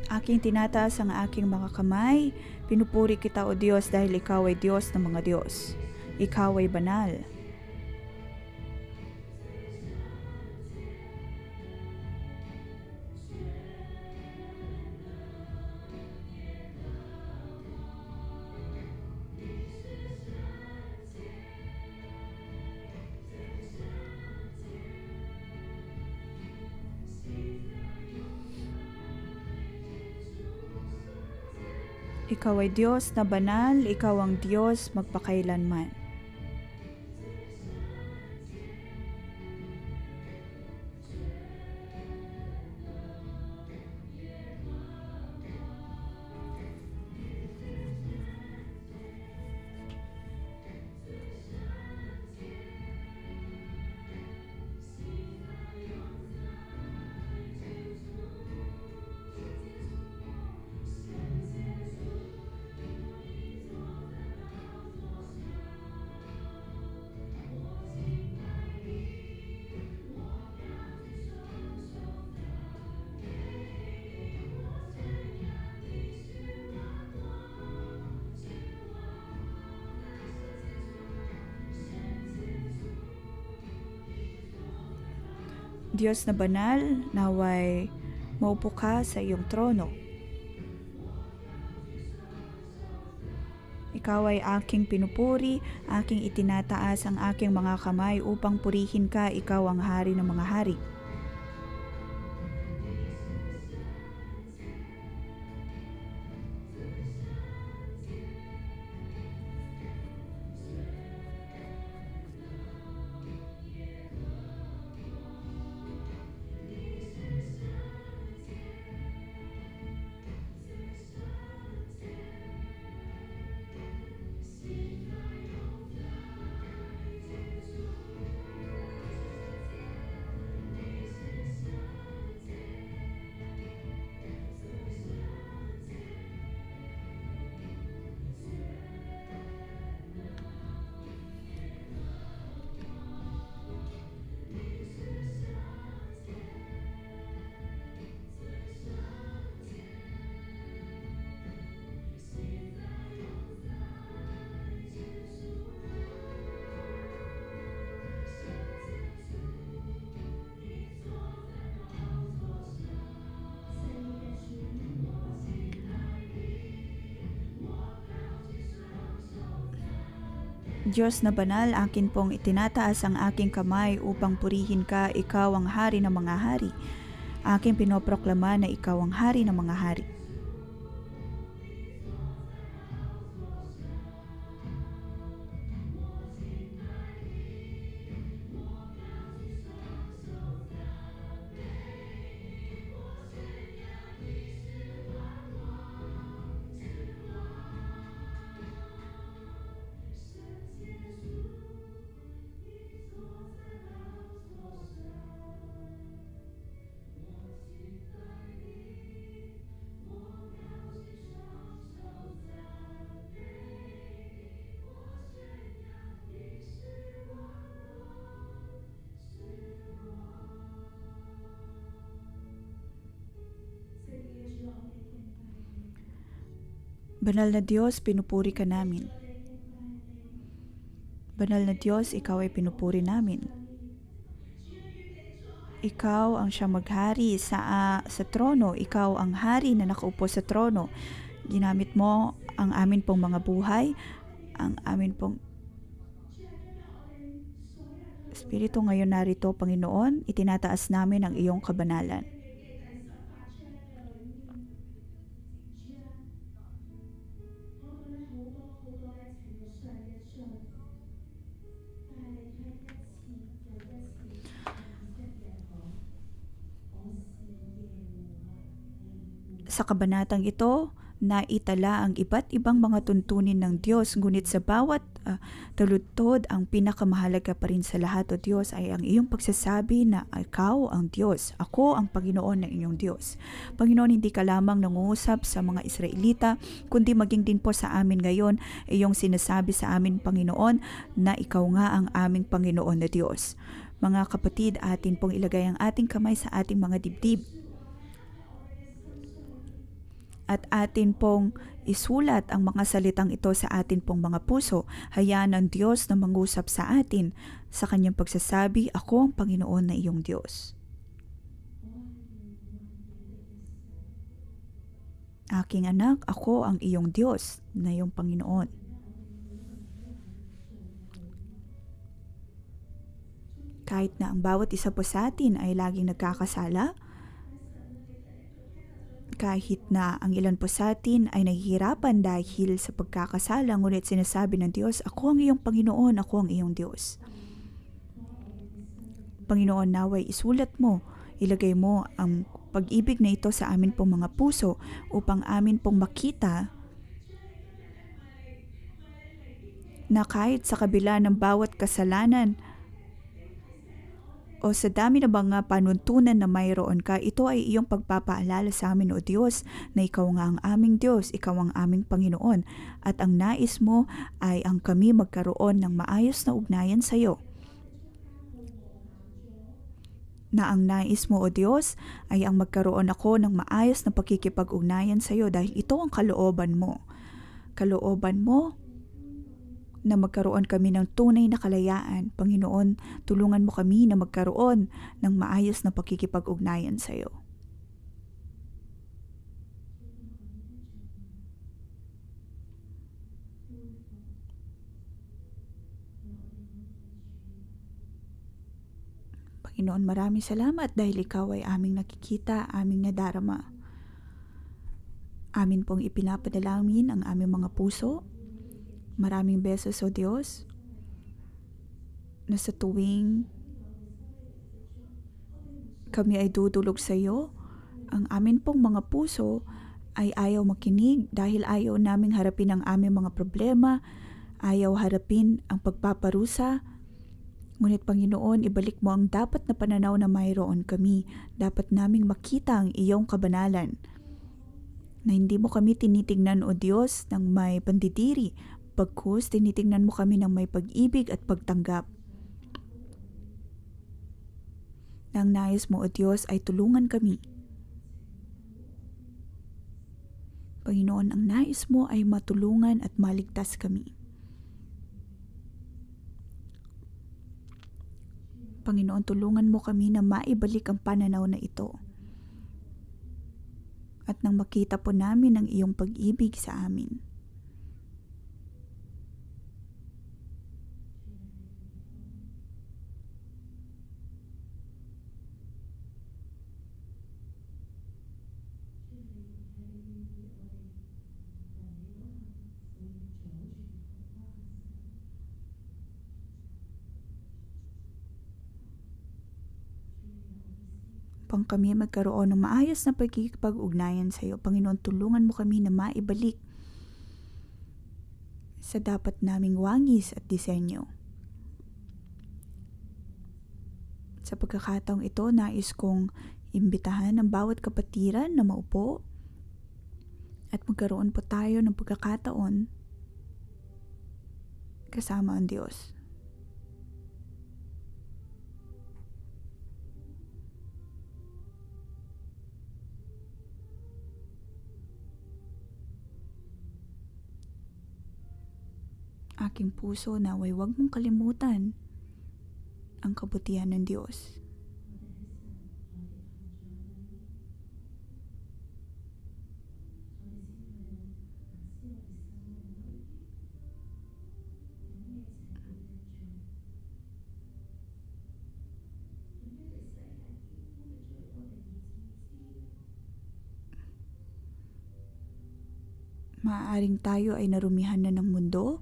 Aking tinataas ang aking mga kamay. Pinupuri kita, O Diyos, dahil Ikaw ay Diyos ng mga Diyos. Ikaw ay banal. Ikaw ay Diyos na banal, ikaw ang Diyos magpakailanman. Diyos na banal, naway maupo ka sa iyong trono. Ikaw ay aking pinupuri, aking itinataas ang aking mga kamay upang purihin ka, ikaw ang hari ng mga hari. Diyos na banal, akin pong itinataas ang aking kamay upang purihin ka, ikaw ang hari ng mga hari. Aking pinoproklama na ikaw ang hari ng mga hari. Banal na Diyos, pinupuri ka namin. Banal na Diyos, ikaw ay pinupuri namin. Ikaw ang siyang maghari sa trono. Ikaw ang hari na nakaupo sa trono. Ginamit mo ang amin pong mga buhay, ang amin pong Espiritu ngayon narito, Panginoon, itinataas namin ang iyong kabanalan. Sa kabanatang ito, naitala ang iba't ibang mga tuntunin ng Diyos, ngunit sa bawat taludtod, ang pinakamahalaga pa rin sa lahat, O Diyos, ay ang iyong pagsasabi na ikaw ang Diyos, ako ang Panginoon na inyong Diyos. Panginoon, hindi ka lamang nangungusap sa mga Israelita, kundi maging din po sa amin ngayon, iyong sinasabi sa amin, Panginoon, na ikaw nga ang aming Panginoon na Diyos. Mga kapatid, atin pong ilagay ang ating kamay sa ating mga dibdib. At atin pong isulat ang mga salitang ito sa atin pong mga puso. Hayaan ang Diyos na mangusap sa atin sa kanyang pagsasabi, ako ang Panginoon na iyong Diyos. Aking anak, ako ang iyong Diyos na iyong Panginoon. Kahit na ang bawat isa po sa atin ay laging nagkakasala, Kahit na ang ilan po sa atin ay nahihirapan dahil sa pagkakasala, ngunit sinasabi ng Diyos, ako ang iyong Panginoon, ako ang iyong Diyos. Panginoon, naway isulat mo, ilagay mo ang pag-ibig na ito sa amin pong mga puso upang amin pong makita na kahit sa kabila ng bawat kasalanan o sa dami na mga panuntunan na mayroon ka, ito ay iyong pagpapaalala sa amin, O Diyos, na ikaw nga ang aming Diyos, ikaw ang aming Panginoon, at ang nais mo ay ang kami magkaroon ng maayos na ugnayan sa iyo. Na ang nais mo, O Diyos, ay ang magkaroon ako ng maayos na pakikipag-ugnayan sa iyo dahil ito ang kalooban mo. Kalooban mo na magkaroon kami ng tunay na kalayaan. Panginoon, tulungan mo kami na magkaroon ng maayos na pakikipag-ugnayan sa iyo. Panginoon, maraming salamat dahil ikaw ay aming nakikita, aming nadarama. Amin pong ipinapadalangin ang aming mga puso. Maraming beses, O Diyos, na sa tuwing kami ay dudulog sa iyo, ang amin pong mga puso ay ayaw makinig dahil ayaw naming harapin ang aming mga problema, ayaw harapin ang pagpaparusa. Ngunit Panginoon, ibalik mo ang dapat na pananaw na mayroon kami. Dapat naming makita ang iyong kabanalan. Na hindi mo kami tinitingnan, O Diyos, ng may pandidiri, bagkus tinitingnan mo kami ng may pag-ibig at pagtanggap. Nang nais mo, O Diyos, ay tulungan kami. Panginoon, ang nais mo ay matulungan at maligtas kami. Panginoon, tulungan mo kami na maibalik ang pananaw na ito. At nang makita po namin ang iyong pag-ibig sa amin. Upang kami magkaroon ng maayos na pagkikipag-ugnayan sa iyo. Panginoon, tulungan mo kami na maibalik sa dapat naming wangis at disenyo. Sa pagkakataong ito, nais kong imbitahan ang bawat kapatiran na maupo at magkaroon po tayo ng pagkakataon kasama ang Diyos. Aking puso, naway huwag mong kalimutan ang kabutihan ng Diyos. Maaaring tayo ay narumihan na ng mundo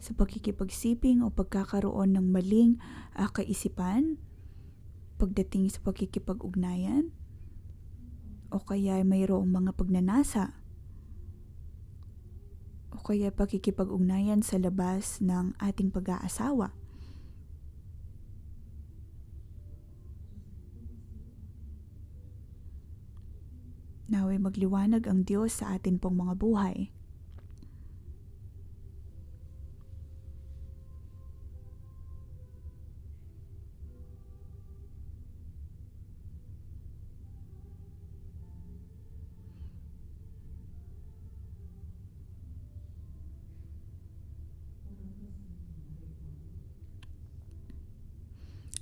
sa pakikipagsiping o pagkakaroon ng maling kaisipan pagdating sa pakikipag-ugnayan, o kaya mayroong mga pagnanasa, o kaya pakikipag-ugnayan sa labas ng ating pag-aasawa. Naway magliwanag ang Diyos sa atin pong mga buhay.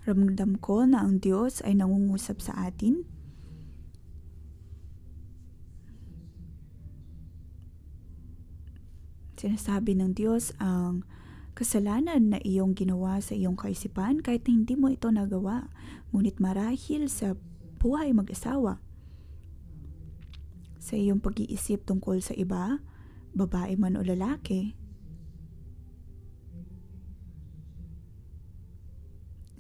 Ramdam ko na ang Diyos ay nangungusap sa atin. Sinasabi ng Diyos ang kasalanan na iyong ginawa sa iyong kaisipan kahit na hindi mo ito nagawa. Ngunit marahil sa buhay mag-asawa, Sa iyong pag-iisip tungkol sa iba, babae man o lalaki.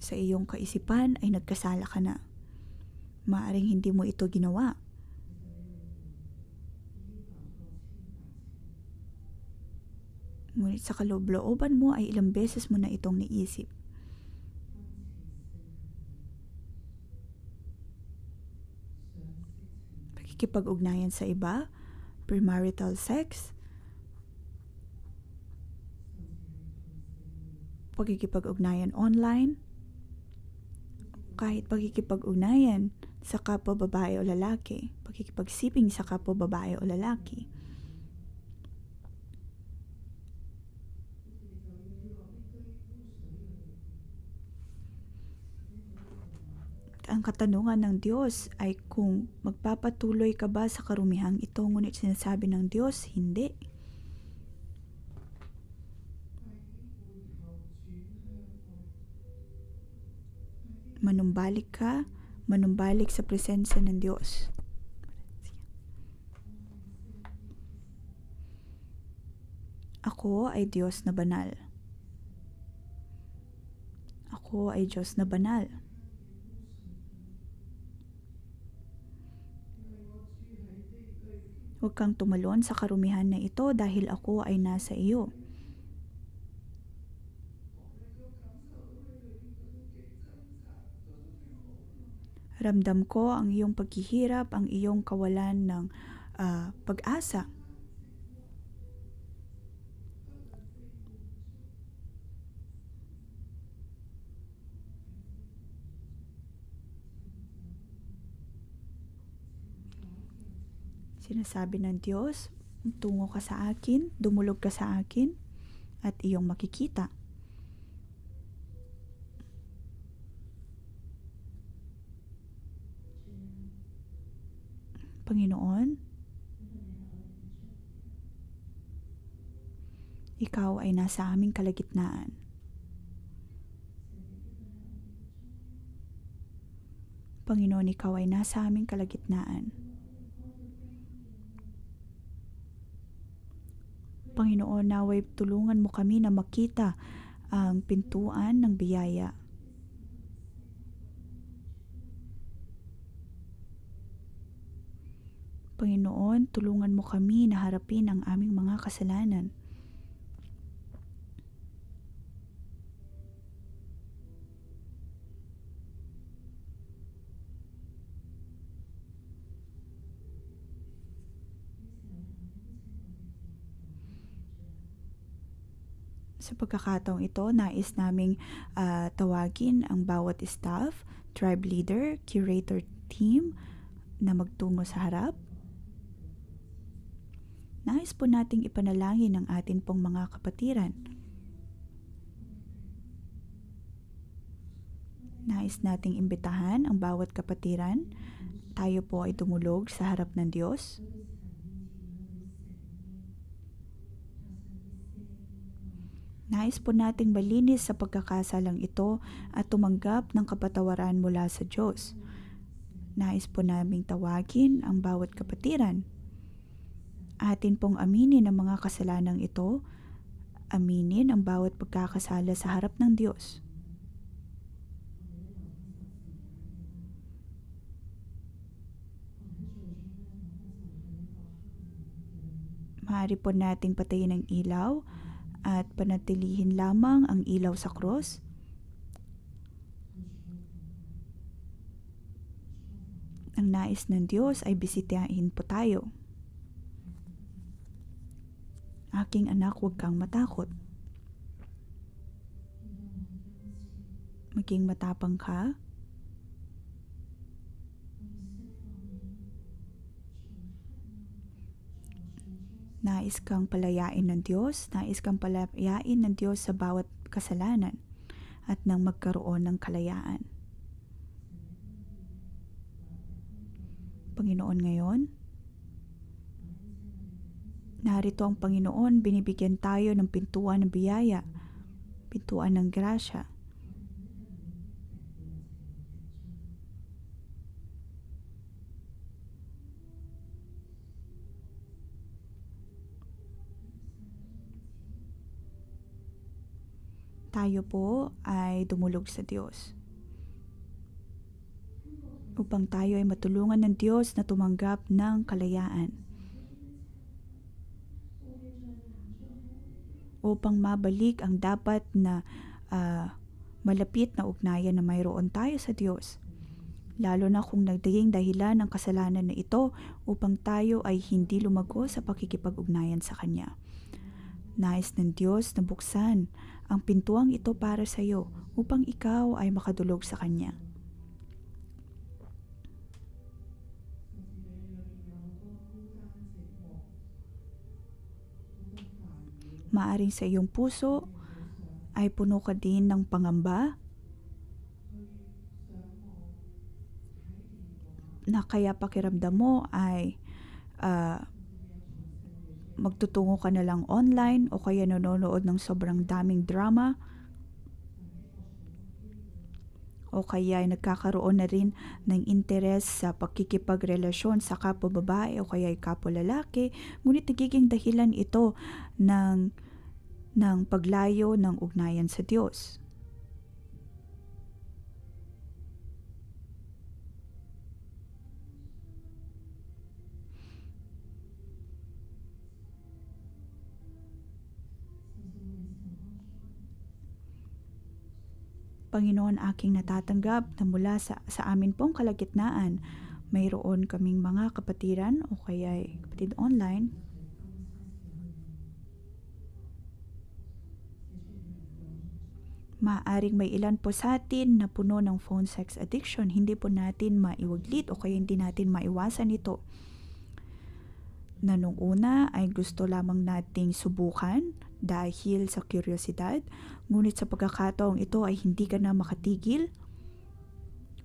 Sa iyong kaisipan ay nagkasala ka na. Maaring hindi mo ito ginawa. Ngunit sa kaloob-looban mo ay ilang beses mo na itong naisip. Pakikipag-ugnayan sa iba, premarital sex, pakikipag-ugnayan online, kahit pakikipag-ugnayan sa kapwa babae o lalaki, pakikipagsiping sa kapwa babae o lalaki. Ang katanungan ng Diyos ay kung magpapatuloy ka ba sa karumihang ito, ngunit sinasabi ng Diyos, hindi. Manumbalik ka, manumbalik sa presensya ng Diyos. Ako ay Diyos na banal. Ako ay Diyos na banal. Huwag kang tumalon sa karumihan na ito dahil ako ay nasa iyo. Ramdam ko ang iyong paghihirap, ang iyong kawalan ng pag-asa. Sinasabi ng Diyos, tungo ka sa akin, dumulog ka sa akin, at iyong makikita. Panginoon, ikaw ay nasa aming kalagitnaan. Panginoon, ikaw ay nasa aming kalagitnaan. Panginoon, naway tulungan mo kami na makita ang pintuan ng biyaya. Panginoon, tulungan mo kami na harapin ang aming mga kasalanan. Sa pagkakataong ito, nais naming tawagin ang bawat staff, tribe leader, curator team na magtungo sa harap. Nais po nating ipanalangin ang atin pong mga kapatiran. Nais nating imbitahan ang bawat kapatiran. Tayo po ay tumulog sa harap ng Diyos. Nais po nating malinis sa pagkakasalang ito at tumanggap ng kapatawaran mula sa Diyos. Nais po naming tawagin ang bawat kapatiran. Atin pong aminin ang mga kasalanang ito. Aminin ang bawat pagkakasala sa harap ng Diyos. Maaari po nating patayin ang ilaw at panatilihin lamang ang ilaw sa cross. Ang nais ng Diyos ay bisitahin po tayo. Aking anak, huwag kang matakot. Maging matapang ka. Nais kang palayain ng Diyos, nais kang palayain ng Diyos sa bawat kasalanan at nang magkaroon ng kalayaan. Panginoon, ngayon, narito ang Panginoon, binibigyan tayo ng pintuan ng biyaya, pintuan ng grasya. tayo po ay dumulog sa Diyos upang tayo ay matulungan ng Diyos na tumanggap ng kalayaan, upang mabalik ang dapat na malapit na ugnayan na mayroon tayo sa Diyos, lalo na kung nagiging dahilan ng kasalanan na ito upang tayo ay hindi lumago sa pakikipag-ugnayan sa Kanya. Nais ng Diyos na buksan ang pintuang ito para sa iyo upang ikaw ay makadulog sa Kanya. Maaring sa iyong puso ay puno ka din ng pangamba na kaya pakiramdam mo ay magtutungo ka na lang online o kaya nanonood ng sobrang daming drama o kaya ay nagkakaroon na rin ng interes sa pakikipagrelasyon sa kapwa babae o kaya ay kapwa lalaki, ngunit nagiging dahilan ito ng paglayo ng ugnayan sa Diyos. Panginoon, aking natatanggap na mula sa amin pong kalagitnaan, mayroon kaming mga kapatiran o kaya kapatid online maaring may ilan po sa atin na puno ng phone sex addiction. Hindi po natin maiwaglit o kaya hindi natin maiwasan ito. Na nung una ay gusto lamang nating subukan dahil sa kuryosidad, ngunit sa pagkakataong ito ay hindi ka na makatigil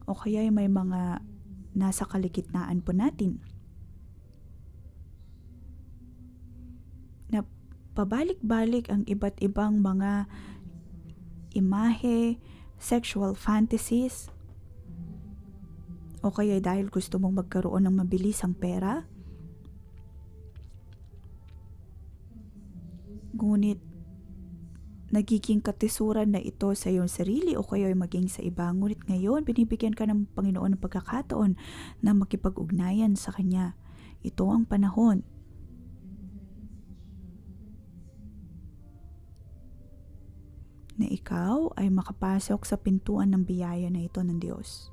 o kaya ay may mga nasa kaligitnaan po natin na pabalik-balik ang iba't ibang mga imahe, sexual fantasies, o kaya dahil gusto mong magkaroon ng mabilisang pera, ngunit nagiging katisuran na ito sa iyong sarili o kaya maging sa iba. Ngunit ngayon, binibigyan ka ng Panginoon ng pagkakataon na makipag-ugnayan sa Kanya. Ito ang panahon na ikaw ay makapasok sa pintuan ng biyaya na ito ng Diyos.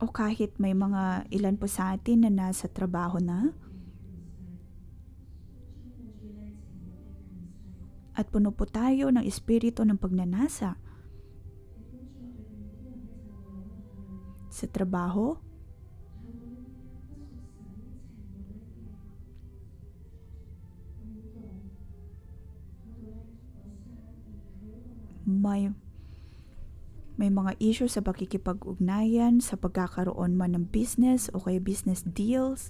O kahit may mga ilan po sa atin na nasa trabaho na at puno po tayo ng espiritu ng pagnanasa sa trabaho, may mga issue sa pakikipag-ugnayan, sa pagkakaroon man ng business o kaya business deals.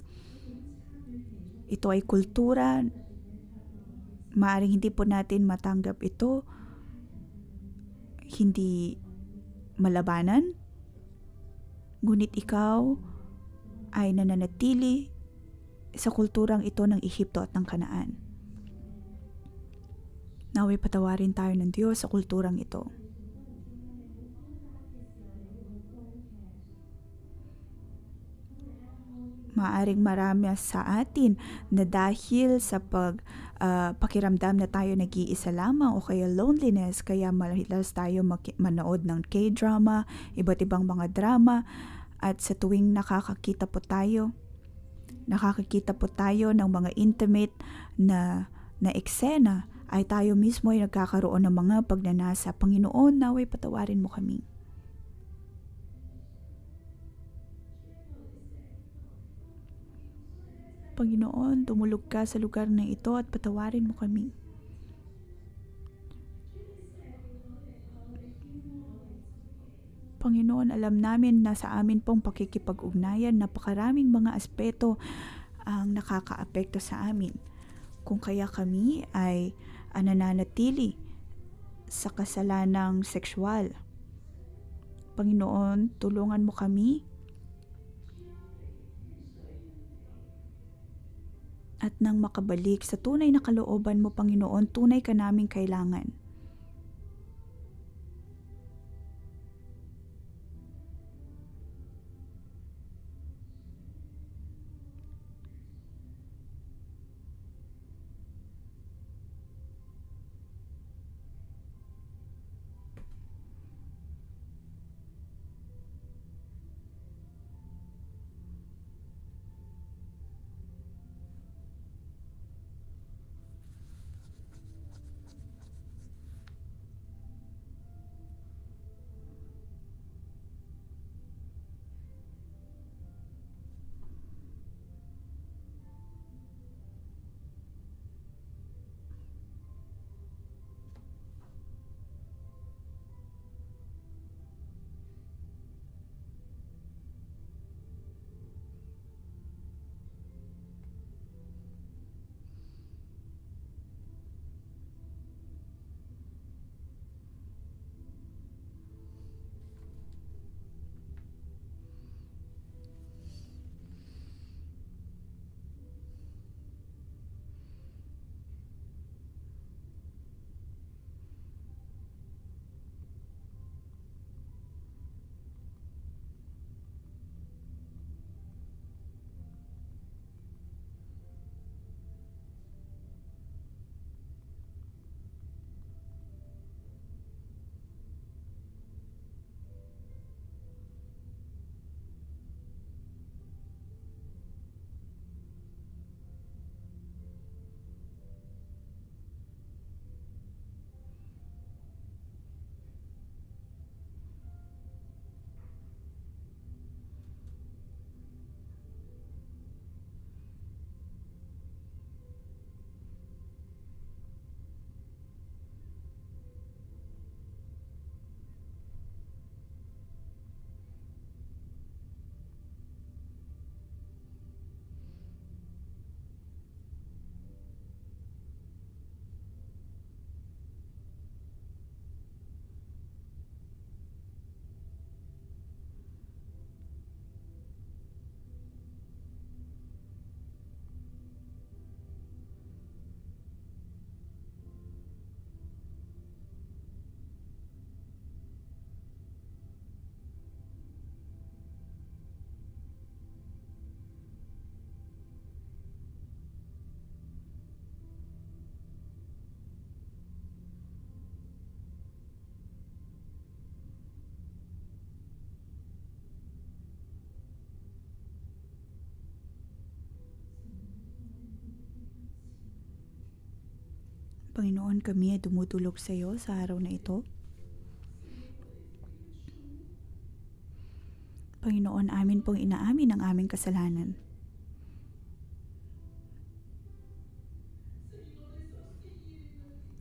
Ito ay kultura. Maaring hindi po natin matanggap ito, hindi malabanan, ngunit ikaw ay nananatili sa kulturang ito ng Ehipto at ng Kanaan. Naway patawarin tayo ng Diyos sa kulturang ito. Maaring marami sa atin na dahil sa pakiramdam na tayo nag-iisa lamang o kaya loneliness, kaya madalas tayo manood ng K-drama, iba't ibang mga drama, at sa tuwing nakakakita po tayo ng mga intimate na eksena, ay tayo mismo ay nagkakaroon ng mga pagnanasa. Panginoon, naway patawarin mo kami. Panginoon, tumulog ka sa lugar na ito at patawarin mo kami. Panginoon, alam namin na sa amin pong pakikipag-ugnayan, napakaraming mga aspeto ang nakakaapekto sa amin. kung kaya kami ay nananatili sa kasalanang sexual. Panginoon, tulungan mo kami at nang makabalik sa tunay na kalooban mo, Panginoon, tunay ka naming kailangan. Panginoon, kami ay dumudulog sa iyo sa araw na ito. Panginoon, amin pong inaamin ang aming kasalanan.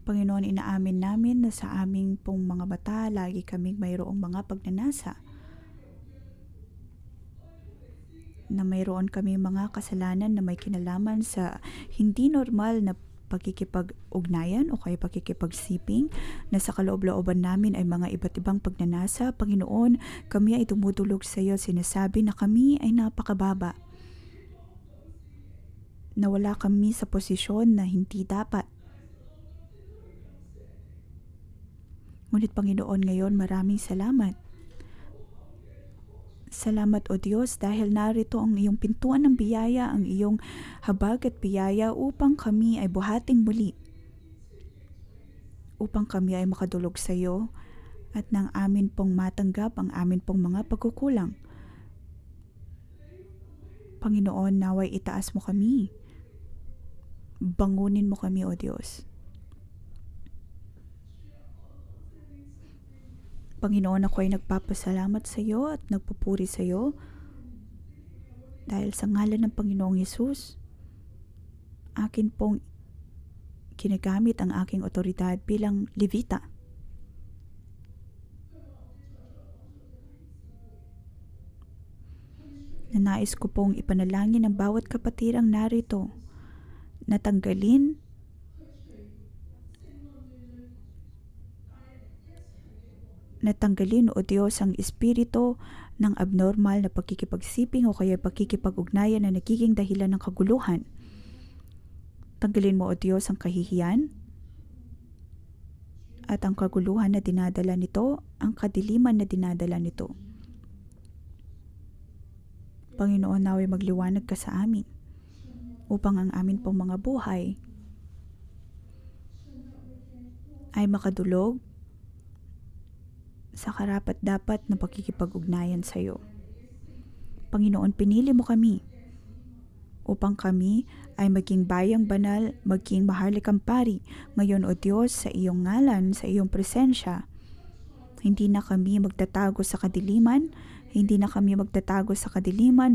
Panginoon, inaamin namin na sa aming pong mga mata, lagi kaming mayroong mga pagnanasa. Na mayroon kami mga kasalanan na may kinalaman sa hindi normal na pagkikipag-ugnayan o kaya pagkikipagsiping na sa kaloob-looban namin ay mga iba't ibang pagnanasa. Panginoon, kami ay tumutulog sa iyo, sinasabi na kami ay napakababa. Na wala kami sa posisyon na hindi dapat. Ngunit Panginoon, ngayon maraming salamat. Salamat o Diyos dahil narito ang iyong pintuan ng biyaya, ang iyong habag at biyaya upang kami ay buhating muli. Upang kami ay makadulog sa iyo at nang amin pong matanggap ang amin pong mga pagkukulang. Panginoon, naway itaas mo kami. Bangunin mo kami o Diyos. Panginoon, ako ay nagpapasalamat sa iyo at nagpupuri sa iyo dahil sa ngalan ng Panginoong Hesus, akin pong ginagamit ang aking otoridad bilang Levita. Nanais ko pong ipanalangin ang bawat kapatirang narito natanggalin o Diyos ang espiritu ng abnormal na pagkikipagsiping o kaya pagkikipag-ugnayan na nagiging dahilan ng kaguluhan. Tanggalin mo o Diyos ang kahihiyan at ang kaguluhan na dinadala nito, ang kadiliman na dinadala nito. Panginoon, naway magliwanag ka sa amin upang ang amin pong mga buhay ay makadulog sa karapat-dapat na pagkikipag-ugnayan sa iyo. Panginoon, pinili mo kami upang kami ay maging bayang banal, maging maharlikang pari. Ngayon, O Diyos, sa iyong ngalan, sa iyong presensya, hindi na kami magtatago sa kadiliman,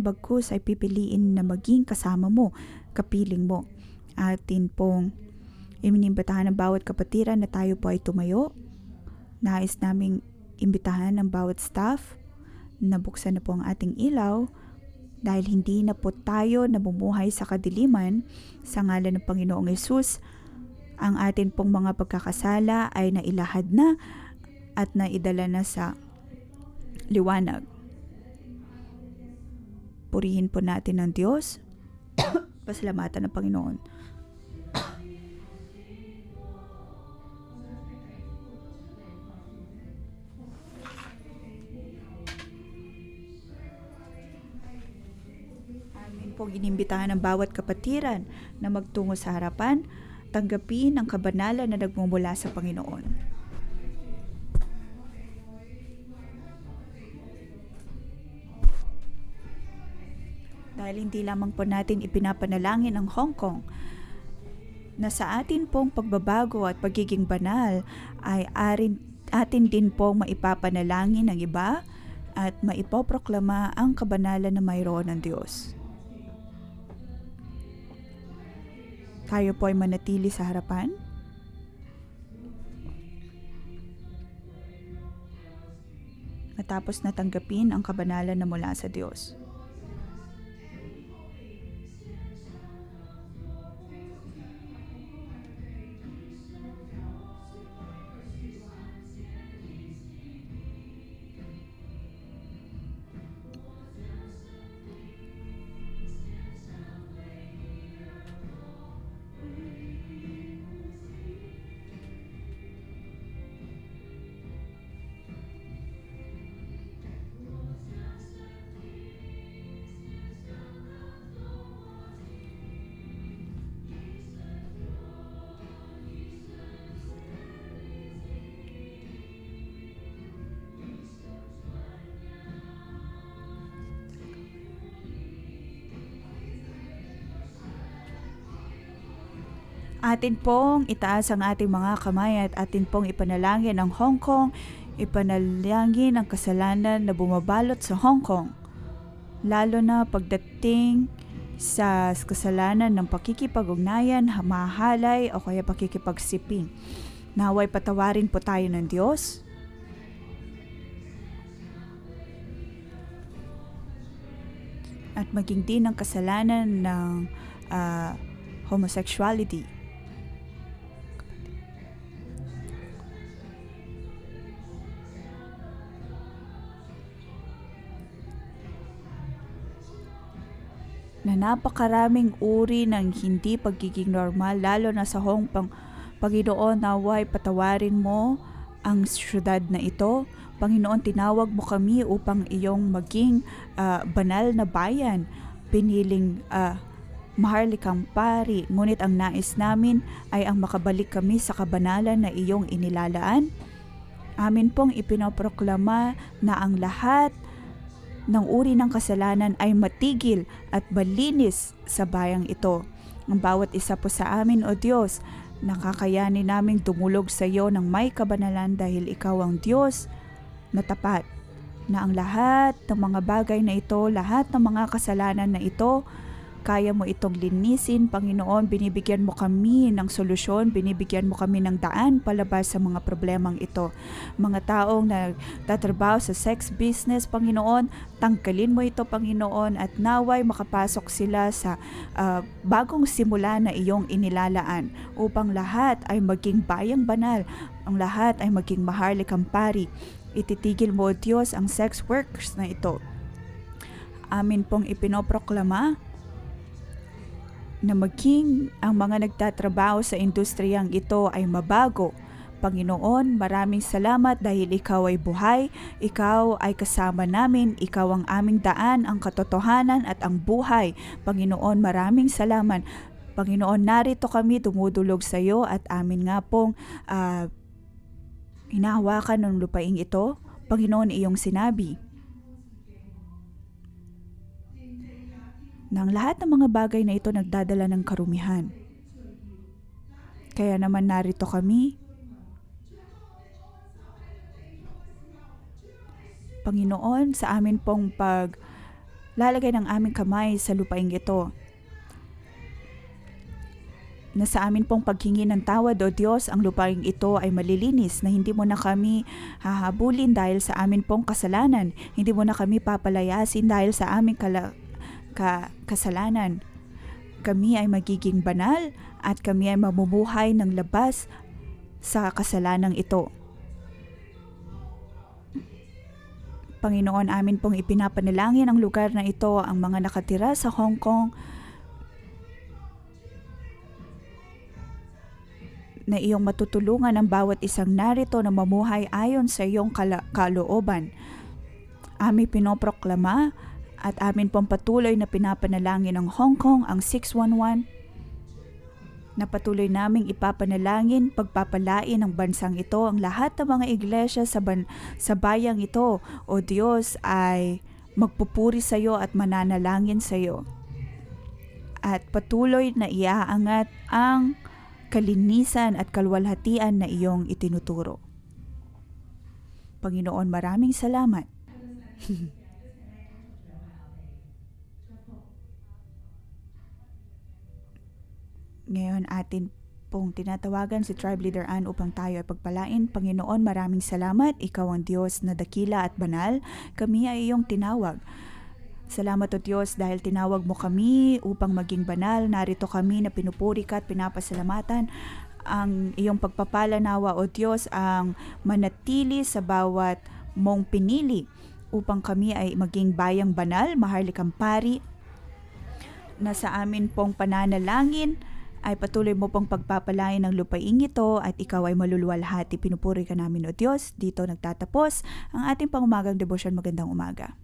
bagkus ay pipiliin na maging kasama mo, kapiling mo. Atin pong iminimbitahan ng bawat kapatiran na tayo po ay tumayo. Nais naming imbitahan ng bawat staff na buksan na po ang ating ilaw dahil hindi na po tayo namumuhay sa kadiliman. Sa ngalan ng Panginoong Hesus, ang atin pong mga pagkakasala ay nailahad na at naidala na sa liwanag. Purihin po natin ang Diyos. Pasalamatan ng Panginoon. Pong inimbitahan ng bawat kapatiran na magtungo sa harapan, tanggapin ang kabanalan na nagmumula sa Panginoon. Dahil hindi lamang po natin ipinapanalangin ang Hong Kong, na sa atin pong pagbabago at pagiging banal ay atin din pong maipapanalangin ang iba at maipoproklama ang kabanalan na mayroon ng Diyos. Tayo po ay manatili sa harapan. Matapos na tanggapin ang kabanalan na mula sa Diyos. Atin pong itaas ang ating mga kamay at atin pong ipanalangin ang Hong Kong, ipanalangin ang kasalanan na bumabalot sa Hong Kong, lalo na pagdating sa kasalanan ng pakikipag-ugnayan, mahalay o kaya pakikipagsiping. Naway patawarin po tayo ng Diyos. At maging din ang kasalanan ng homosexuality. Na napakaraming uri ng hindi pagiging normal, lalo na sa Hong Kong. Panginoon, naway patawarin mo ang syudad na ito. Panginoon, tinawag mo kami upang iyong maging banal na bayan, piniling maharlikang pari. Ngunit ang nais namin ay ang makabalik kami sa kabanalan na iyong inilalaan. Amin pong ipinoproklama na ang lahat ng uri ng kasalanan ay matigil at malinis sa bayang ito. Ang bawat isa po sa amin, O Diyos, nakakayanin naming dumulog sa iyo ng may kabanalan dahil ikaw ang Diyos na tapat, na ang lahat ng mga bagay na ito, lahat ng mga kasalanan na ito, kaya mo itong linisin, Panginoon. Binibigyan mo kami ng solusyon, binibigyan mo kami ng daan palabas sa mga problemang ito. Mga taong nagtatrabaho sa sex business, Panginoon, tanggalin mo ito, Panginoon, at naway makapasok sila sa bagong simula na iyong inilalaan upang lahat ay maging bayang banal, ang lahat ay maging maharlikang pari. Ititigil mo, O Diyos, ang sex workers na ito. Amin pong ipinoproklama na maging ang mga nagtatrabaho sa industriyang ito ay mabago. Panginoon, maraming salamat dahil Ikaw ay buhay, Ikaw ay kasama namin, Ikaw ang aming daan, ang katotohanan at ang buhay. Panginoon, maraming salamat. Panginoon, narito kami dumudulog sa iyo at amin nga pong hinahawakan ng lupaing ito. Panginoon, iyong sinabi na ang lahat ng mga bagay na ito nagdadala ng karumihan. Kaya naman narito kami, Panginoon, sa amin pong paglalagay ng aming kamay sa lupaing ito, na sa amin pong paghingi ng tawad, O Diyos, ang lupaing ito ay malilinis, na hindi mo na kami hahabulin dahil sa amin pong kasalanan, hindi mo na kami papalayasin dahil sa aming kasalanan. Kami ay magiging banal at kami ay mamumuhay ng labas sa kasalanang ito. Panginoon, amin pong ipinapanalangin ang lugar na ito, ang mga nakatira sa Hong Kong, na iyong matutulungan ang bawat isang narito na mamuhay ayon sa iyong kalooban. Amin pinoproklama at amin pong patuloy na pinapanalangin ng Hong Kong, ang 611, na patuloy naming ipapanalangin, pagpapalain ng bansang ito, ang lahat ng mga iglesia sa bayang ito, O Diyos, ay magpupuri sa iyo at mananalangin sa iyo. At patuloy na iaangat ang kalinisan at kalwalhatian na iyong itinuturo. Panginoon, maraming salamat. Ngayon atin pong tinatawagan si Tribe Leader Ann upang tayo ay pagpalain. Panginoon, maraming salamat. Ikaw ang Diyos na dakila at banal. Kami ay iyong tinawag. Salamat, O Diyos, dahil tinawag mo kami upang maging banal. Narito kami na pinupuri ka at pinapasalamatan. Ang iyong pagpapala nawa, O Diyos, ang manatili sa bawat mong pinili upang kami ay maging bayang banal, maharlikang pari, na sa amin pong pananalangin ay patuloy mo pong pagpapalain ng lupaing ito at ikaw ay maluluwalhati. Pinupuri ka namin, O Diyos. Dito nagtatapos ang ating pangumagang debosyon. Magandang umaga.